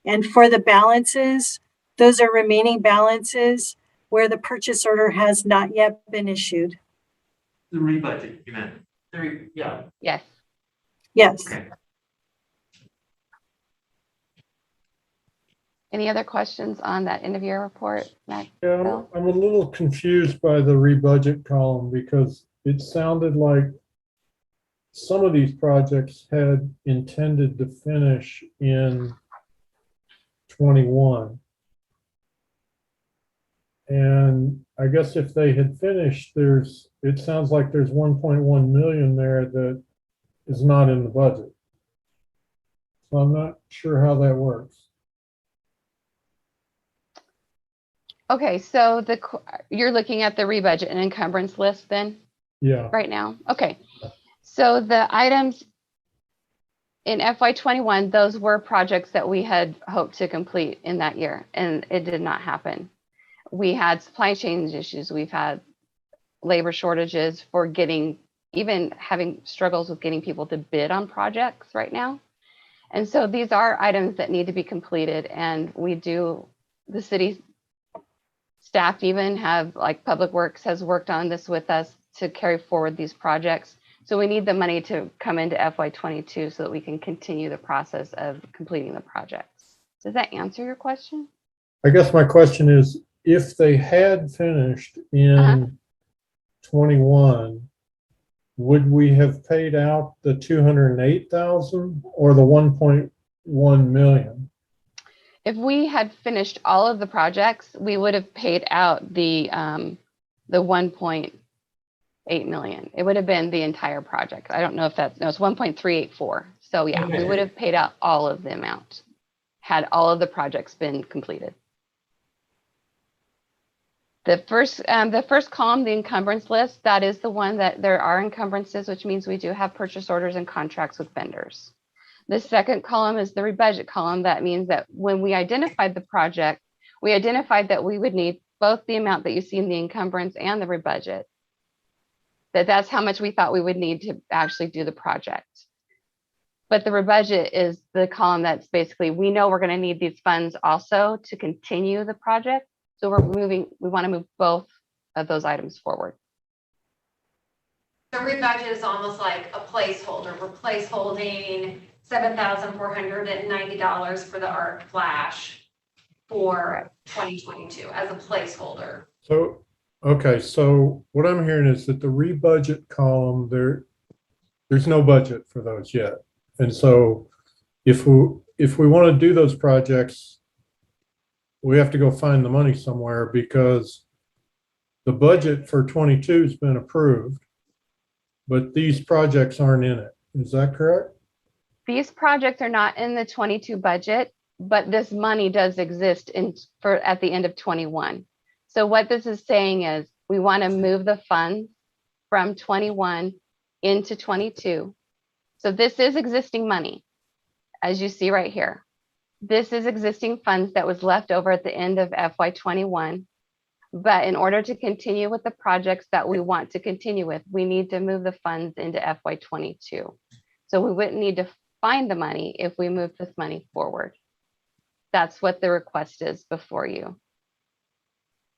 And for the balances, those are remaining balances where the purchase order has not yet been issued. The rebudget, you meant? Yeah. Yes. Yes. Okay. Any other questions on that end of year report, Matt? Yeah, I'm a little confused by the rebudget column, because it sounded like some of these projects had intended to finish in 21. And I guess if they had finished, it sounds like there's 1.1 million there that is not in the budget. So I'm not sure how that works. Okay, so you're looking at the rebudget and encumbrance list then? Yeah. Right now? Okay. So the items in FY21, those were projects that we had hoped to complete in that year, and it did not happen. We had supply chain issues. We've had labor shortages for even having struggles with getting people to bid on projects right now. And so these are items that need to be completed, and the city staff even have, like Public Works has worked on this with us to carry forward these projects. So we need the money to come into FY22 so that we can continue the process of completing the projects. Does that answer your question? I guess my question is, if they had finished in 21, would we have paid out the 208,000 or the 1.1 million? If we had finished all of the projects, we would have paid out the 1.8 million. It would have been the entire project. I don't know if it's 1.384. So yeah, we would have paid out all of the amount had all of the projects been completed. The first column, the encumbrance list, that is the one that there are encumbrances, which means we do have purchase orders and contracts with vendors. The second column is the rebudget column. That means that when we identified the project, we identified that we would need both the amount that you see in the encumbrance and the rebudget. That's how much we thought we would need to actually do the project. But the rebudget is the column that's basically, we know we're going to need these funds also to continue the project. So we want to move both of those items forward. The rebudget is almost like a placeholder. We're placeholding $7,490 for the art flash for 2022 as a placeholder. So, okay, so what I'm hearing is that the rebudget column, there's no budget for those yet. And so if we want to do those projects, we have to go find the money somewhere because the budget for 22 has been approved, but these projects aren't in it. Is that correct? These projects are not in the 22 budget, but this money does exist at the end of 21. So what this is saying is we want to move the funds from 21 into 22. So this is existing money, as you see right here. This is existing funds that was left over at the end of FY21. But in order to continue with the projects that we want to continue with, we need to move the funds into FY22. So we wouldn't need to find the money if we move this money forward. That's what the request is before you.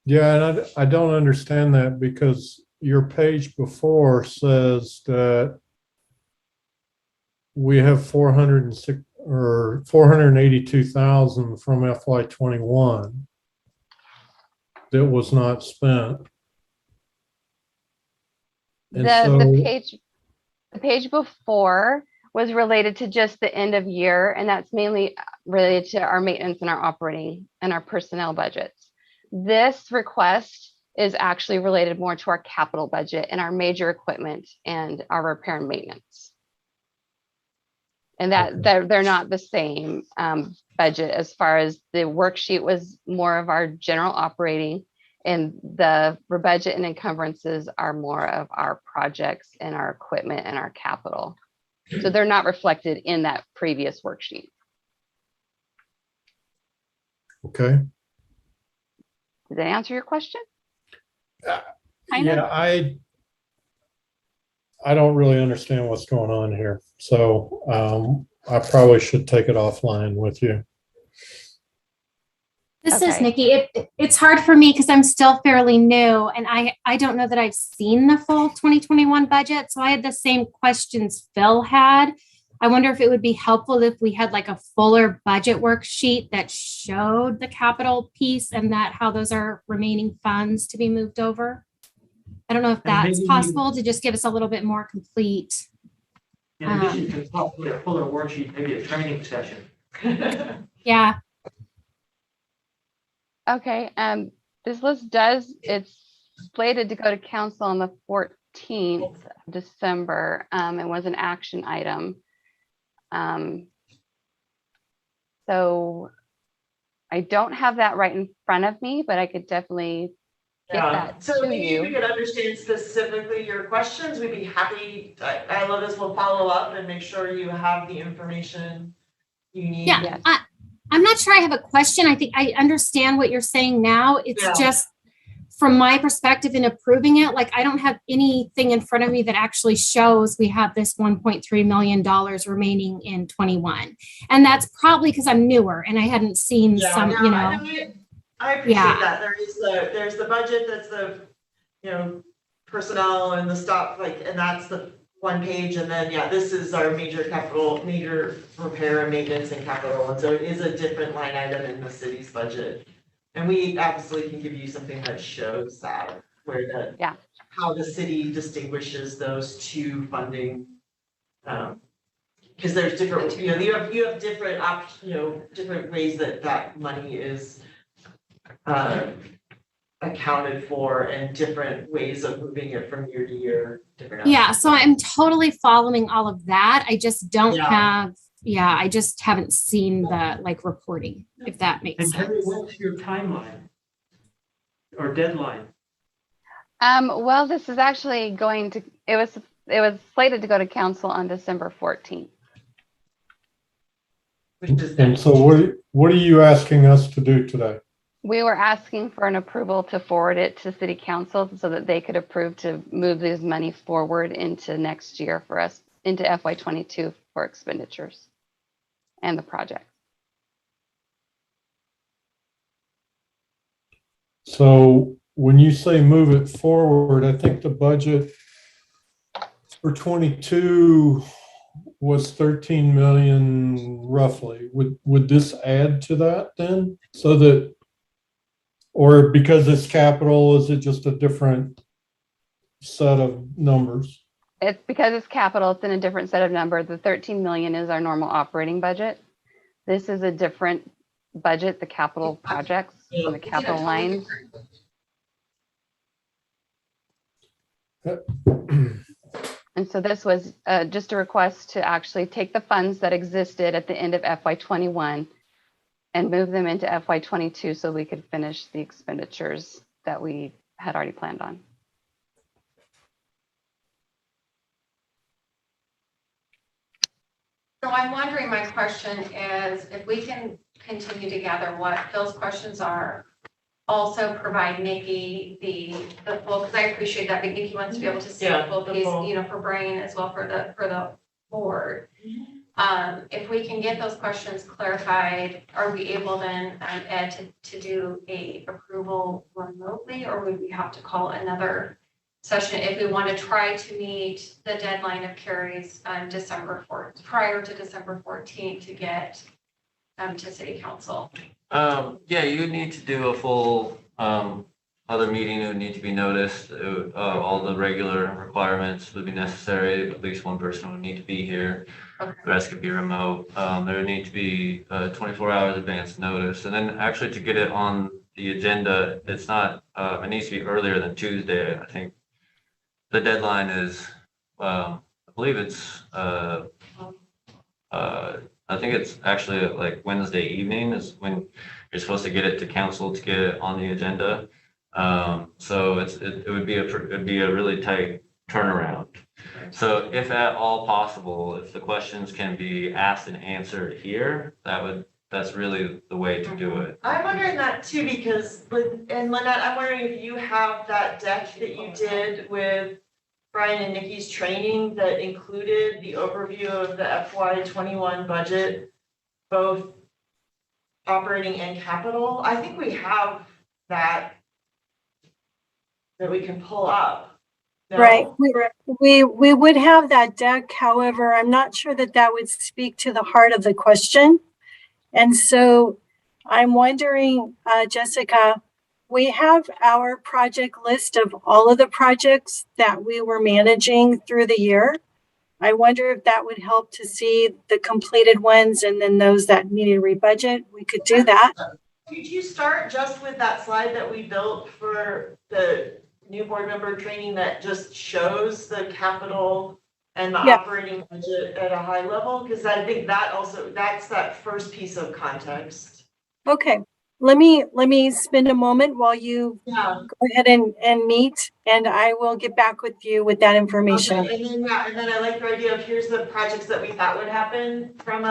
Yeah, and I don't understand that because your page before says that we have 406 or 482,000 from FY21 that was not spent. And The page before was related to just the end of year, and that's mainly related to our maintenance and our operating and our personnel budgets. This request is actually related more to our capital budget and our major equipment and our repair and maintenance. And that they're not the same budget. As far as the worksheet was more of our general operating, and the rebudget and encumbrances are more of our projects and our equipment and our capital. So they're not reflected in that previous worksheet. okay. Did that answer your question? Yeah, I don't really understand what's going on here. So I probably should take it offline with you. This is Okay. Nikki. It's hard for me because I'm still fairly new and I don't know that I've seen the full 2021 budget. So I had the same questions Phil had. I wonder if it would be helpful if we had like a fuller budget worksheet that showed the capital piece and that how those are remaining funds to be moved over. I don't know if that's possible to just give us a little bit more complete. In addition to probably a fuller worksheet, maybe a training session. Yeah. Okay, this list it's slated to go to council on the 14th of December. It was an action item. So I don't have that right in front of me, but I could definitely get that So to maybe if we you. could understand specifically your questions, we'd be happy. I love this. We'll follow up and make sure you have the information you need. Yeah. I'm not sure I have a question. I think I understand what you're saying now. It's just from my perspective in approving it, like I don't have anything in front of me that actually shows we have this $1.3 million remaining in 21. And that's probably because I'm newer and I hadn't seen some, you know. I appreciate that. There's the budget, that's the, personnel and the stuff, and that's the one page. And then, this is our major repair and maintenance and capital. And so it is a different line item in the city's budget. And we absolutely can give you something that shows that, how the city distinguishes those two funding. Because there's different, you have different different ways that money is accounted for and different ways of moving it from year to year. Yeah, so I'm totally following all of that. I just don't have, I just haven't seen the reporting, if that makes And sense. Terry, what's your timeline or deadline? Well, this is actually it was slated to go to council on December 14th. And so what are you asking us to do today? We were asking for an approval to forward it to city council so that they could approve to move this money forward into next year for us, into FY22 for expenditures and the project. So when you say move it forward, I think the budget for 22 was 13 million roughly. Would this add to that then? So that, or because it's capital, is it just a different set of numbers? It's because it's capital, it's in a different set of numbers. The 13 million is our normal operating budget. This is a different budget, the capital projects, or the capital lines. And so this was just a request to actually take the funds that existed at the end of FY21 and move them into FY22 so we could finish the expenditures that we had already planned on. So I'm wondering, my question is, if we can continue to gather what Phil's questions are, also provide Nikki the full, because I appreciate that, but Nikki wants to be able to see the full piece, you know, for Brian as well for the board. If we can get those questions clarified, are we able then, Ed, to do a approval remotely, or would we have to call another session if we want to try to meet the deadline of Carrie's December 4th, prior to December 14th to get to City Council? Yeah, you would need to do a full other meeting. It would need to be noticed. All the regular requirements would be necessary. At least one person would need to be here. Okay. The rest could be remote. There would need to be 24 hours advance notice. And then actually to get it on the agenda, it's not, it needs to be earlier than Tuesday. I think the deadline is, I believe it's, I think it's actually like Wednesday evening is when you're supposed to get it to council to get it on the agenda. So it would be a really tight turnaround. So if at all possible, if the questions can be asked and answered here, that's really the way to do it. I'm wondering that too, because, and Lynette, I'm wondering if you have that deck that you did with Brian and Nikki's training that included the overview of the FY21 budget, both operating and capital. I think we have that we can pull up. No? Right. We would have that deck. However, I'm not sure that would speak to the heart of the question. And so I'm wondering, Jessica, we have our project list of all of the projects that we were managing through the year. I wonder if that would help to see the completed ones and then those that needed rebudget. We could do that. Could you start just with that slide that we built for the new board member training that just shows the capital and the operating budget at a high level? Because I think that's that first piece of context. Okay. Let me spend a moment while you go ahead and meet, and I will get back with you with that information. Okay. And then I like the idea of here's the projects that we thought would happen from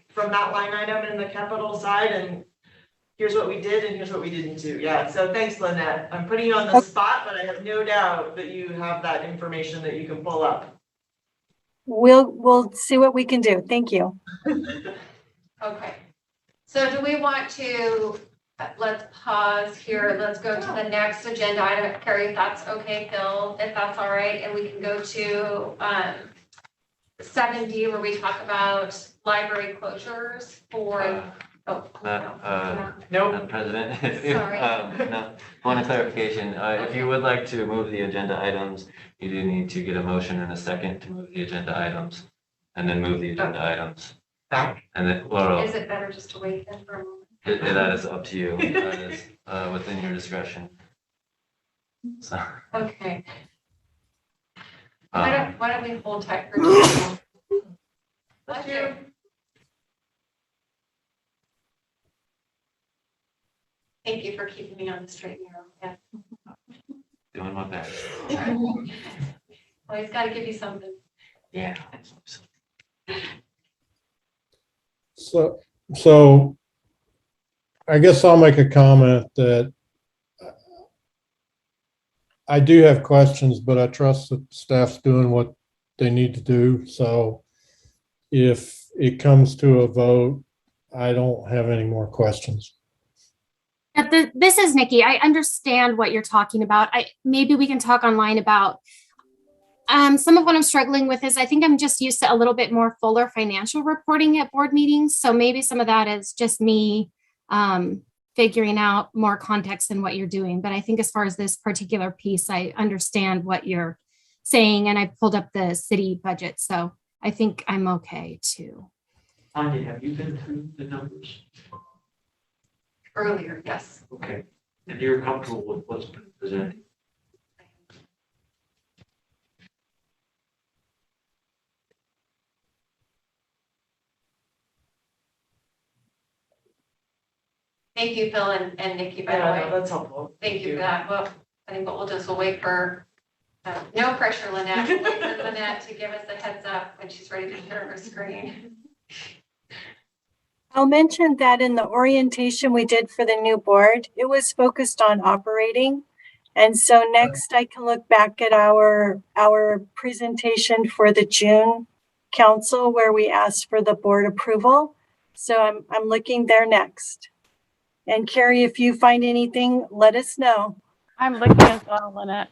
from that line item in the capital side, and here's what we did and here's what we didn't do. Yeah. So thanks, Lynette. I'm putting you on the spot, but I have no doubt that you have that information that you can pull up. We'll see what we can do. Thank you. Okay. So do we want to, let's pause here. Let's go to the next agenda item. Carrie, if that's okay, Phil, if that's all right. And we can go to 7D where we talk about library closures for, Madam President, Sorry. Point of clarification, if you would like to move the agenda items, you do need to get a motion and a second to move the agenda items and then move the agenda items. And then, well, is it better just to wait then for a moment? that is up to you. That is within your discretion. So. Okay. Why don't we hold tight for just a moment? Thank you. Thank you for keeping me on the straight and narrow. Yeah. Doing my best. Always got to give you something. Yeah. So I guess I'll make a comment that I do have questions, but I trust that staff's doing what they need to do. So if it comes to a vote, I don't have any more questions. This is Nikki. I understand what you're talking about. Maybe we can talk online about Some of what I'm struggling with is I think I'm just used to a little bit more fuller financial reporting at board meetings. So maybe some of that is just me figuring out more context in what you're doing. But I think as far as this particular piece, I understand what you're saying, and I pulled up the city budget. So I think I'm okay too. Anya, have you been through the numbers? Earlier, yes. Okay, and you're comfortable with what's been presented? Thank you, Phil and Nikki, by the Yeah, way. no, that's helpful. Thank you for that. Well, I think what we'll do is we'll wait for, no pressure, Lynette. We'll wait for Lynette to give us a heads up when she's ready to share her screen. I'll mention that in the orientation we did for the new board, it was focused on operating. And so next I can look back at our presentation for the June council where we asked for the board approval. So I'm looking there next. And Carrie, if you find anything, let us know. I'm looking as well, Lynette.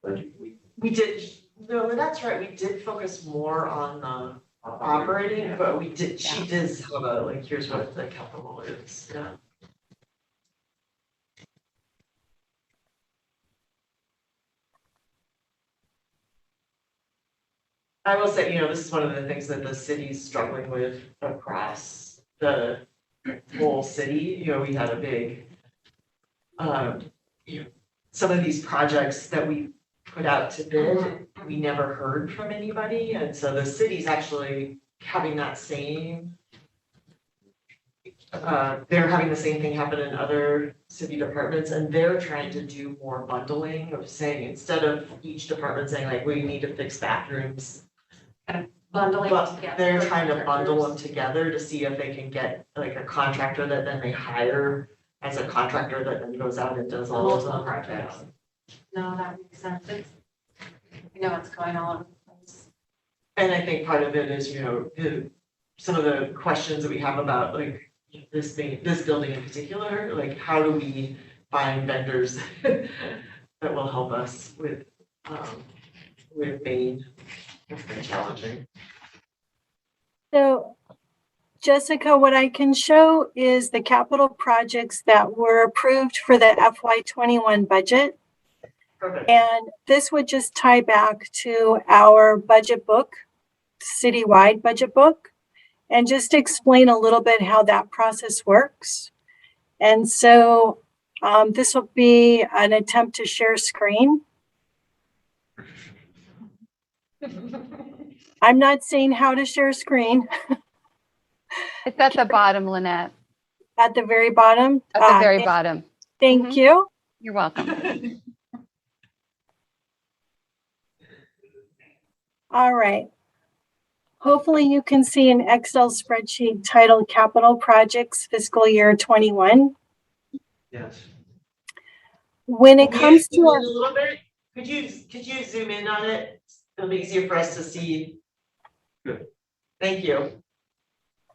But We did, no, that's right, we did focus more on the operating, but we did, she did have a, like, here's what the capital is, yeah. I will say, this is one of the things that the city's struggling with across the whole city. We had a big, some of these projects that we put out to bid, we never heard from anybody. And so the city's actually having that same, they're having the same thing happen in other city departments, and they're trying to do more bundling of saying, instead of each department saying like, we need to fix bathrooms, Bundling but together. they're trying to bundle them together to see if they can get like a contractor that then they hire as a contractor that then goes out and does all of Multiple them. projects. No, that makes sense. We know what's going on. And I think part of it is, some of the questions that we have about like this building in particular, like how do we find vendors that will help us with Maine? It's been challenging. So Jessica, what I can show is the capital projects that were approved for the FY21 budget. Perfect. And this would just tie back to our budget book, citywide budget book, and just explain a little bit how that process works. And so this will be an attempt to share screen. I'm not saying how to share screen. It's at the bottom, Lynette, At the very bottom. at the very bottom. Thank you. You're welcome. All right. Hopefully you can see an Excel spreadsheet titled Capital Projects Fiscal Year 21. yes. When it comes to zoom in our, a little bit, could you zoom in on it? It'll be easier for us to see. Good. Thank you.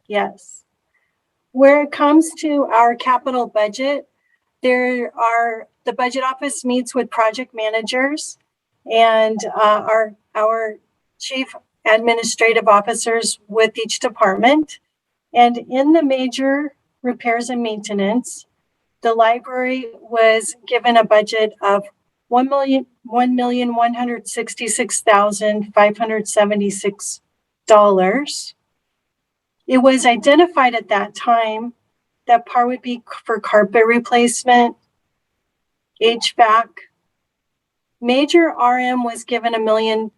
yes. Where it comes to our capital budget, the budget office meets with project managers and our chief administrative officers with each department. And in the major repairs and maintenance, the library was given a budget of $1,166,576. It was identified at that time that part would be for carpet replacement, HVAC. Major RM was given $1 million,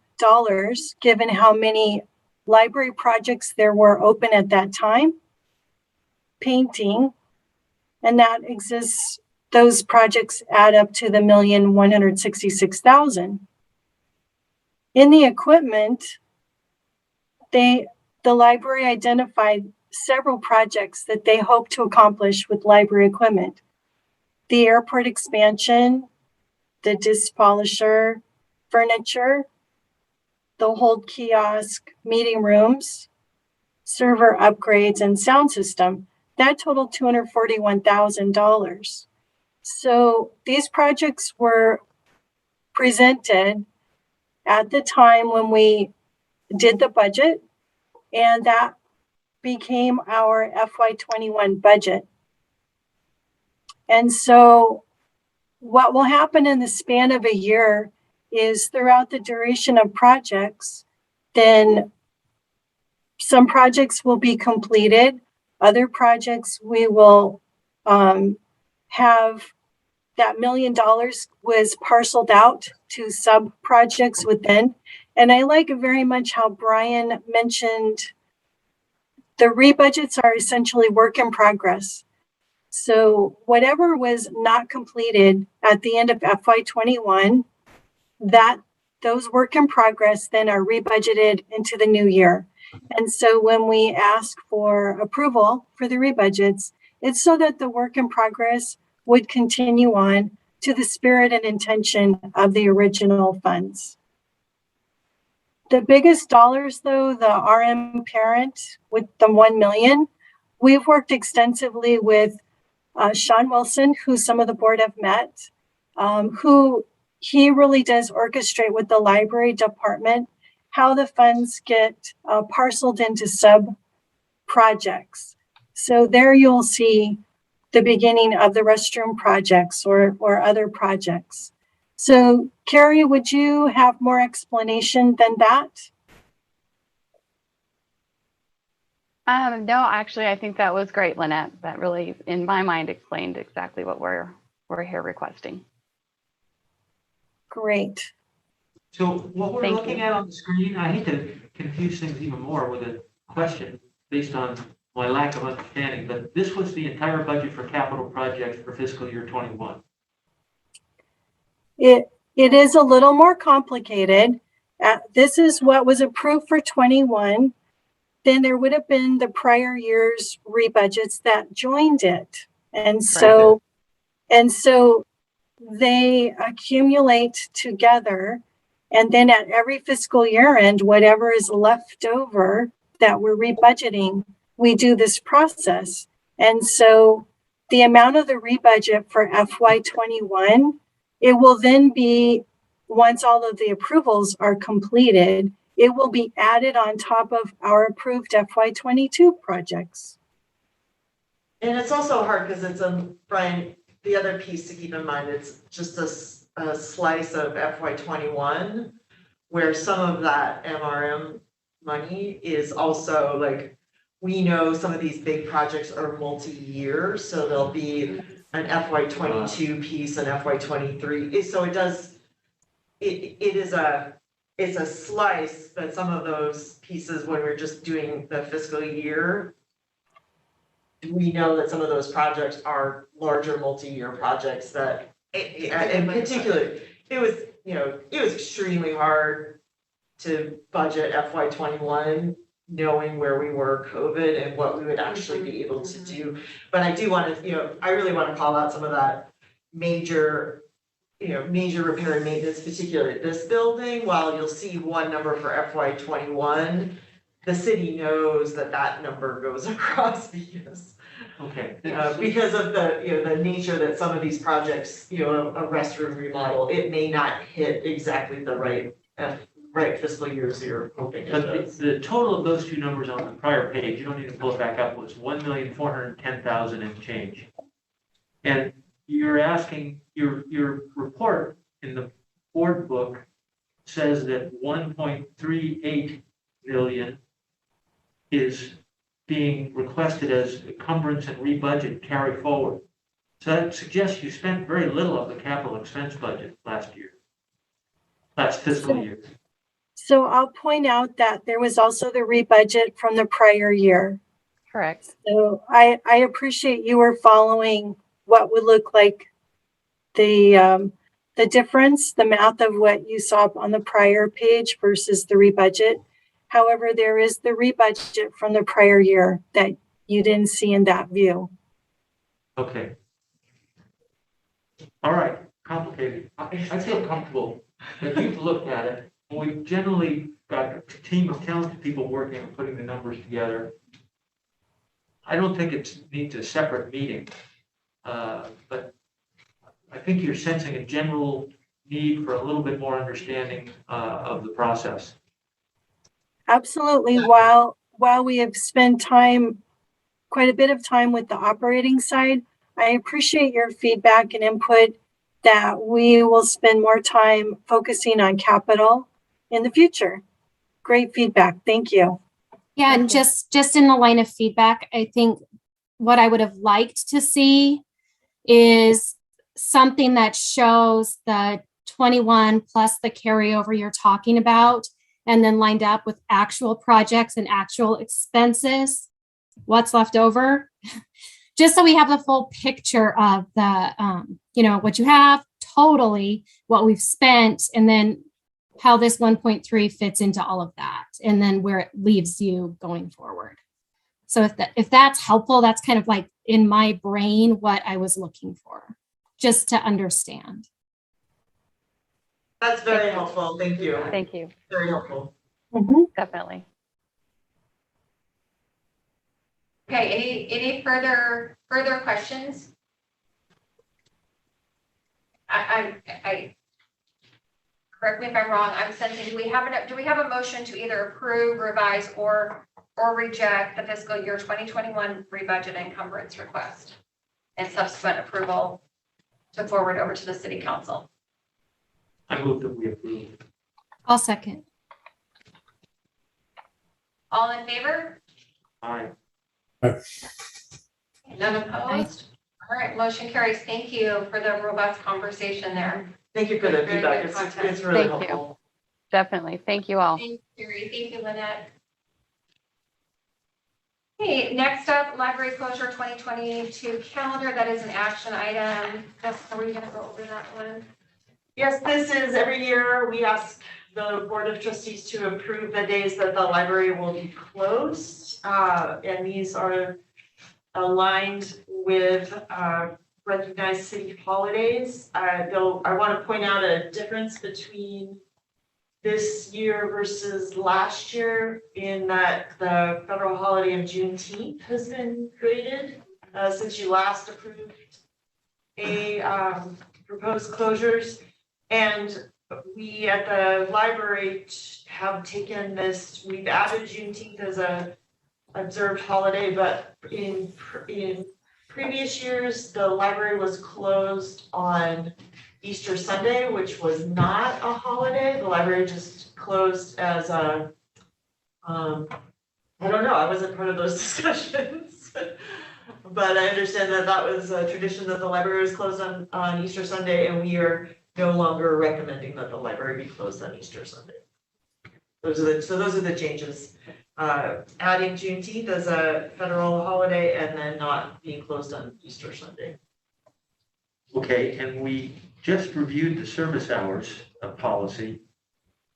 given how many library projects there were open at that time. Painting, and that exists, those projects add up to the $1,166,000. In the equipment, the library identified several projects that they hope to accomplish with library equipment. The airport expansion, the disc polisher, furniture, the hold kiosk, meeting rooms, server upgrades, and sound system. That totaled $241,000. So these projects were presented at the time when we did the budget, and that became our FY21 budget. And so what will happen in the span of a year is throughout the duration of projects, then some projects will be completed. Other projects we will have that $1 million was parceled out to sub projects within. And I like very much how Brian mentioned the rebudgets are essentially work in progress. So whatever was not completed at the end of FY21, that those work in progress then are rebudgeted into the new year. And so when we ask for approval for the rebudgets, it's so that the work in progress would continue on to the spirit and intention of the original funds. The biggest dollars, though, the RM parent with the 1 million, we've worked extensively with Sean Wilson, who some of the board have met, who he really does orchestrate with the library department how the funds get parceled into sub projects. So there you'll see the beginning of the restroom projects or other projects. So Carrie, would you have more explanation than that? No, actually, I think that was great, Lynette. That really, in my mind, explained exactly what we're here requesting. Great. So what we're Thank looking you. at on the screen, I hate to confuse things even more with a question based on my lack of understanding, but this was the entire budget for capital projects for fiscal year 21. It is a little more complicated. This is what was approved for 21. Then there would have been the prior year's rebudgets that joined it. And so they accumulate together. And then at every fiscal year end, whatever is left over that we're rebudgeting, we do this process. And so the amount of the rebudget for FY21, it will then be, once all of the approvals are completed, it will be added on top of our approved FY22 projects. And it's also hard because it's Brian, the other piece to keep in mind, it's just a slice of FY21 where some of that MRM money is also like, we know some of these big projects are multi-year, so there'll be an FY22 piece and FY23. So it's a slice, but some of those pieces when we're just doing the fiscal year, we know that some of those projects are larger multi-year projects that, in particular, it was extremely hard to budget FY21 knowing where we were COVID and what we would actually be able to do. But I do want to, I really want to call out some of that major repair and maintenance, particularly at this building. While you'll see one number for FY21, the city knows that number goes across the years. Okay. Because of the nature that some of these projects, a restroom remodel, it may not hit exactly the right fiscal years you're hoping. But the total of those two numbers on the prior page, you don't need to pull it back up, was 1,410,000 and change. And you're asking, your report in the board book says that 1.38 million is being requested as encumbrance and rebudget carry forward. So that suggests you spent very little of the capital expense budget last fiscal year. So I'll point out that there was also the rebudget from the prior year. Correct. So I appreciate you were following what would look like the difference, the math of what you saw on the prior page versus the rebudget. However, there is the rebudget from the prior year that you didn't see in that view. Okay. All right, complicated. I feel comfortable that you've looked at it. We've generally got a team of talented people working on putting the numbers together. I don't think it needs a separate meeting, but I think you're sensing a general need for a little bit more understanding of the process. Absolutely. While we have spent quite a bit of time with the operating side, I appreciate your feedback and input that we will spend more time focusing on capital in the future. Great feedback. Thank you. Yeah, and just in the line of feedback, I think what I would have liked to see is something that shows the 21 plus the carryover you're talking about, and then lined up with actual projects and actual expenses, what's left over, just so we have the full picture of the, what you have totally, what we've spent, and then how this 1.3 fits into all of that, and then where it leaves you going forward. So if that's helpful, that's kind of like in my brain what I was looking for, just to understand. That's very helpful. Thank you. Thank you. Very helpful. Definitely. Okay, any further questions? I correct me if I'm wrong, I'm sensing, do we have a motion to either approve, revise, or reject the fiscal year 2021 rebudget encumbrance request and subsequent approval to forward over to the city council? I move that we approve. I'll second. All in favor? Aye. None opposed? All right, motion carries. Thank you for the robust conversation there. Thank you for the Very feedback. good It's content. really Thank you. helpful. Definitely. Thank you all. Thank you, Carrie. Thank you, Lynette. Okay, next up, library closure 2022 calendar. That is an action item. Jessica, are we going to go over that one? Yes, this is every year we ask the Board of Trustees to approve the days that the library will be closed. And these are aligned with recognized city holidays. Though I want to point out a difference between this year versus last year in that the federal holiday of Juneteenth has been created since you last approved a proposed closures. And we at the library have taken this, we've added Juneteenth as a observed holiday, but in previous years, the library was closed on Easter Sunday, which was not a holiday. The library just closed as a, I don't know, I wasn't part of those discussions. But I understand that that was a tradition that the library was closed on Easter Sunday, and we are no longer recommending that the library be closed on Easter Sunday. Those are the changes. Adding Juneteenth as a federal holiday and then not being closed on Easter Sunday. Okay, and we just reviewed the service hours policy,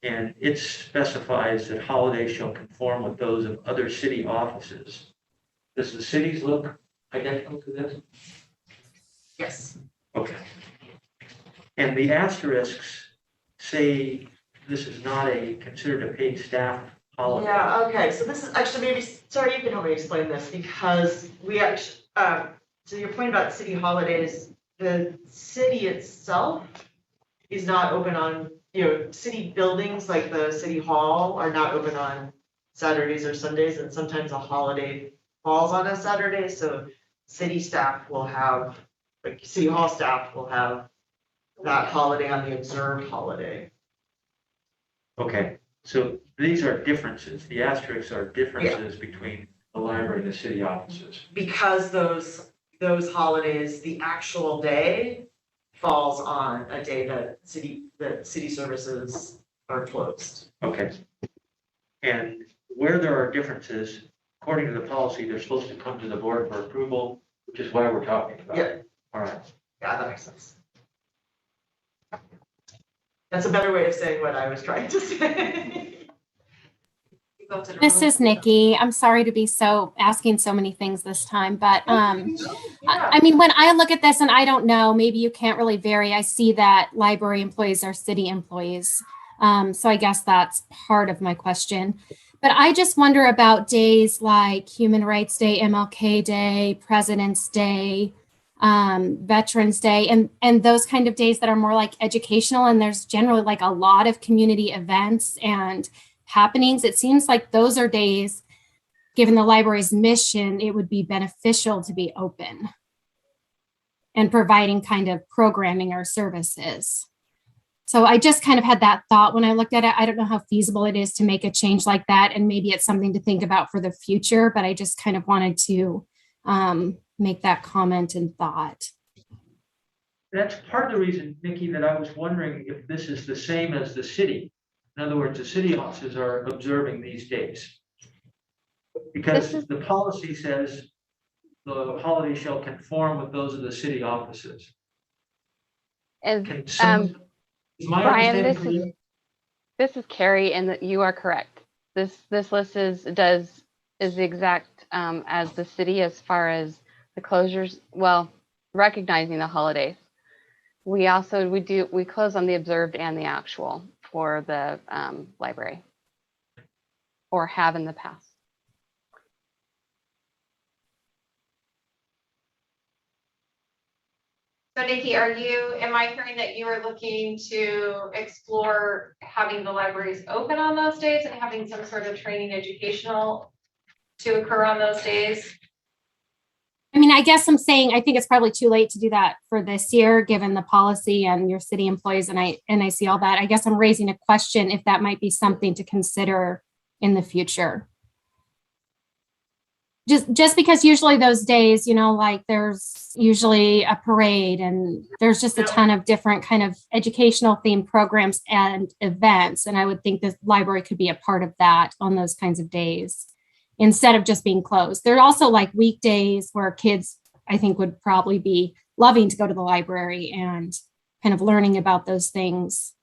and it specifies that holidays shall conform with those of other city offices. Does the cities look identical to this? Yes. Okay. And the asterisks say this is not considered a paid staff holiday. Yeah, okay, so this is actually maybe, sorry, you can help me explain this, because we actually, to your point about city holidays, the city itself is not open on, city buildings like the city hall are not open on Saturdays or Sundays, and sometimes a holiday falls on a Saturday, so city staff will have, like city hall staff will have that holiday on the observed holiday. Okay, so these are differences. The asterisks are differences between the library and the city offices. Because those holidays, the actual day falls on a day that city services are closed. Okay. And where there are differences, according to the policy, they're supposed to come to the board for approval, which is why we're talking about it. All right. Yeah, that makes sense. That's a better way of saying what I was trying to say. This is Nikki. I'm sorry to be asking so many things this time, but I mean, when I look at this, and I don't know, maybe you can't really vary. I see that library employees are city employees. So I guess that's part of my question. But I just wonder about days like Human Rights Day, MLK Day, President's Day. Veterans Day, and those kind of days that are more like educational. And there's generally like a lot of community events and happenings. It seems like those are days, given the library's mission, it would be beneficial to be open and providing kind of programming or services. So I just kind of had that thought when I looked at it. I don't know how feasible it is to make a change like that. And maybe it's something to think about for the future, but I just kind of wanted to make that comment and thought. That's part of the reason, Nikki, that I was wondering if this is the same as the city. In other words, the city offices are observing these days. Because the policy says the holiday shall conform with those of the city offices. And Is my Brian, understanding correct? this is Carrie, and you are correct. This list is the exact as the city as far as the closures. Well, recognizing the holidays. We close on the observed and the actual for the library, or have in the past. So Nikki, am I hearing that you are looking to explore having the libraries open on those days and having some sort of training educational to occur on those days? I mean, I guess I'm saying, I think it's probably too late to do that for this year, given the policy and your city employees, and I see all that. I guess I'm raising a question if that might be something to consider in the future. Just because usually those days, like there's usually a parade and there's just a ton of different kind of educational themed programs and events. And I would think the library could be a part of that on those kinds of days instead of just being closed. There are also like weekdays where kids, I think, would probably be loving to go to the library and kind of learning about those things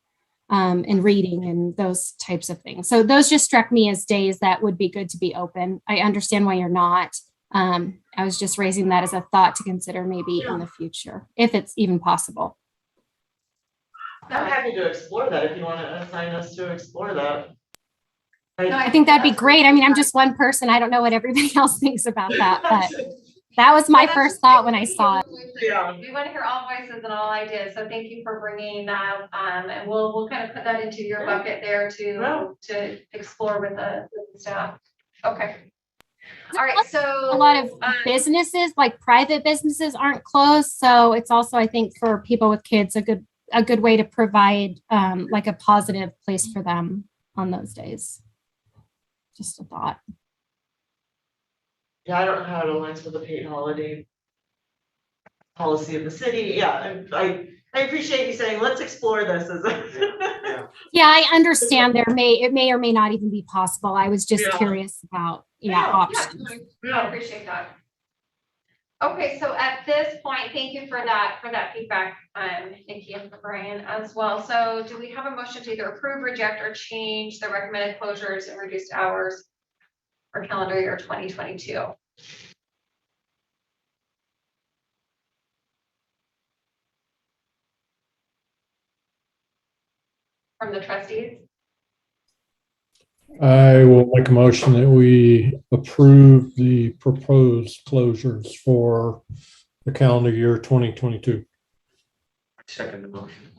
and reading and those types of things. So those just struck me as days that would be good to be open. I understand why you're not. I was just raising that as a thought to consider maybe in the future, if it's even possible. I'm happy to explore that if you want to assign us to explore that. I think that'd be great. I mean, I'm just one person. I don't know what everybody else thinks about that, but that was my first thought when I saw it. Yeah. We want to hear all voices and all ideas. So thank you for bringing that. And we'll kind of put that into your bucket there to explore with the staff. Okay. All right. So a lot of businesses, like private businesses, aren't closed. So it's also, I think, for people with kids, a good way to provide like a positive place for them on those days. Just a thought. Yeah, I don't know how it aligns with the paid holiday policy of the city. Yeah, I appreciate you saying, let's explore this as a. Yeah, I understand it may or may not even be possible. I was just curious about options. I appreciate that. Okay, so at this point, thank you for that feedback, Nikki and Brian as well. So do we have a motion to either approve, reject, or change the recommended closures and reduced hours for calendar year 2022? From the trustees? I will make a motion that we approve the proposed closures for the calendar year 2022. Second the motion.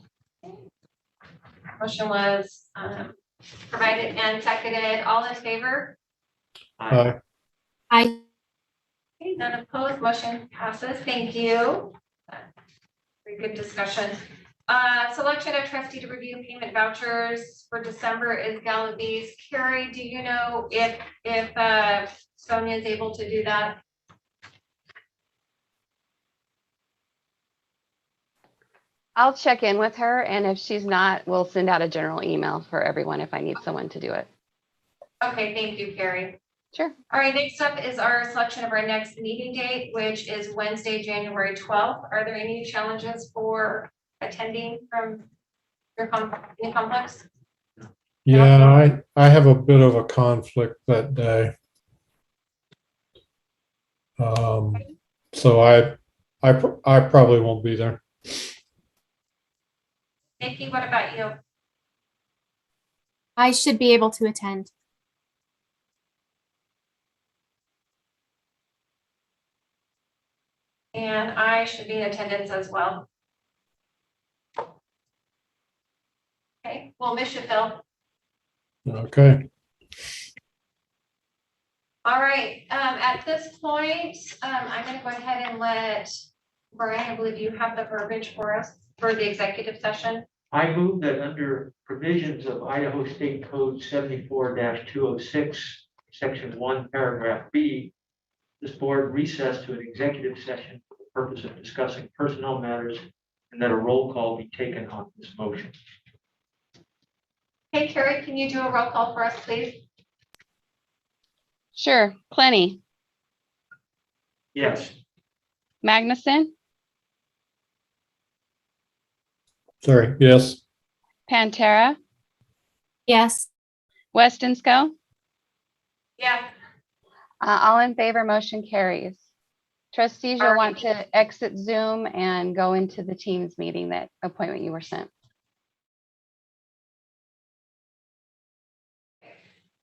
Motion was provided and seconded. All in favor? Aye. I Okay, none opposed, motion passes. Thank you. Very good discussion. Selection of trustee to review payment vouchers for December is Galaviz. Carrie, do you know if Sonia is able to do that? I'll check in with her, and if she's not, we'll send out a general email for everyone if I need someone to do it. Okay, thank you, Carrie. Sure. All right, next up is our selection of our next meeting date, which is Wednesday, January 12th. Are there any challenges for attending from your complex? Yeah, I have a bit of a conflict that day. So I probably won't be there. Nikki, what about you? I should be able to attend. And I should be in attendance as well. Okay, we'll miss you, Phil. Okay. All right, at this point, I'm gonna go ahead and let Brian, I believe you have the verbiage for us for the executive session. I move that under provisions of Idaho State Code 74-206, Section 1, Paragraph B, this board recess to an executive session for the purpose of discussing personnel matters, and that a roll call be taken on this motion. Hey, Carrie, can you do a roll call for us, please? Sure. Plenty. Yes. Magnuson, Sorry. Yes. Pantera, Yes. Westonsko. Yeah. All in favor, motion carries. Trustees, you'll All want to exit Zoom and go into the Teams meeting, that appointment you were sent.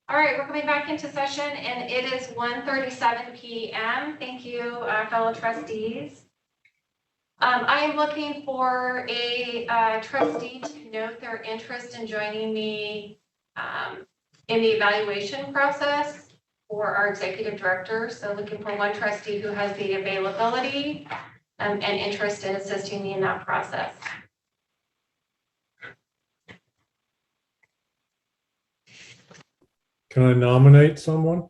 All right, we're coming back into session and it is 1:37 p.m. Thank you, fellow trustees. I am looking for a trustee to note their interest in joining me in the evaluation process for our executive director. So looking for one trustee who has the availability and interest in assisting me in that process. Can I nominate someone?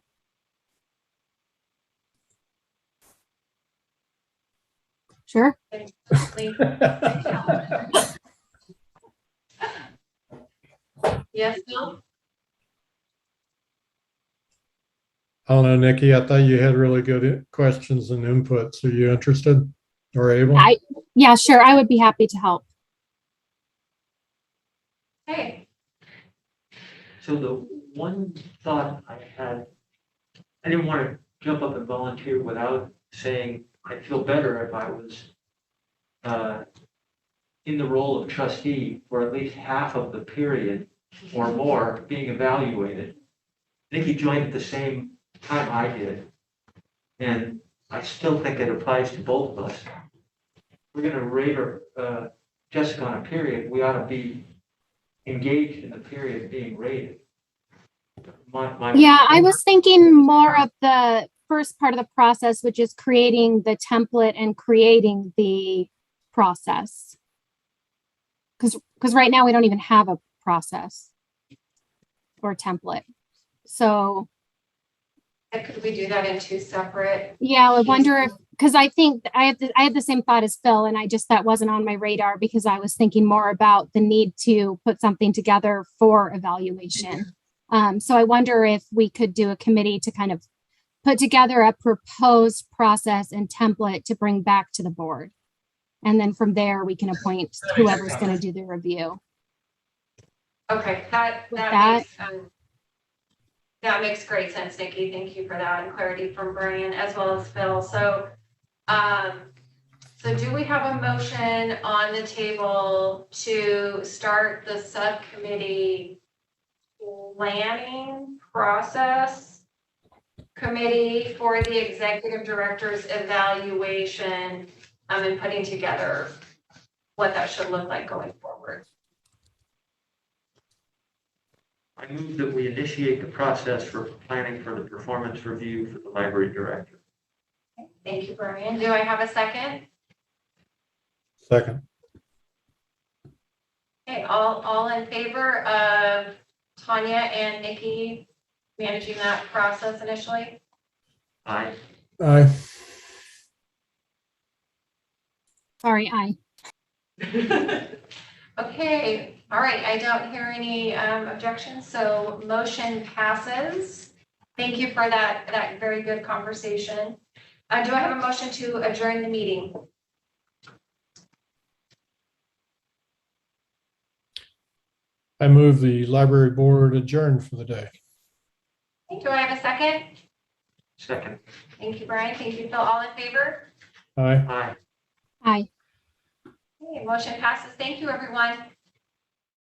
Sure. Yes, Bill? I don't know, Nikki, I thought you had really good questions and inputs. Are you interested or able? Yeah, sure. I would be happy to help. Hey. So the one thought I had, I didn't want to jump up and volunteer without saying I'd feel better if I was in the role of trustee for at least half of the period or more being evaluated. Nikki joined at the same time I did, and I still think it applies to both of us. We're going to rate Jessica on a period, we ought to be engaged in the period being rated. Yeah, I was thinking more of the first part of the process, which is creating the template and creating the process. Because right now we don't even have a process or template. So Could we do that in two separate? yeah, I wonder if, because I think I had the same thought as Phil, and that wasn't on my radar because I was thinking more about the need to put something together for evaluation. So I wonder if we could do a committee to kind of put together a proposed process and template to bring back to the board. And then from there, we can appoint whoever's going to do the review. Okay, that makes great sense, Nikki. Thank you for that and clarity from Brian as well as Phil. So, so do we have a motion on the table to start the subcommittee planning process committee for the executive director's evaluation and putting together what that should look like going forward? I move that we initiate the process for planning for the performance review for the library director. Thank you, Brian. Do I have a second? Second. Okay, all in favor of Tanya and Nikki managing that process initially? Aye. Aye. Sorry, aye. Okay, all right, I don't hear any objections, so motion passes. Thank you for that very good conversation. Do I have a motion to adjourn the meeting? I move the library board adjourn for the day. Do I have a second? Second. Thank you, Brian. Thank you, Phil. All in favor? Aye. Aye. Aye. Okay, motion passes. Thank you, everyone.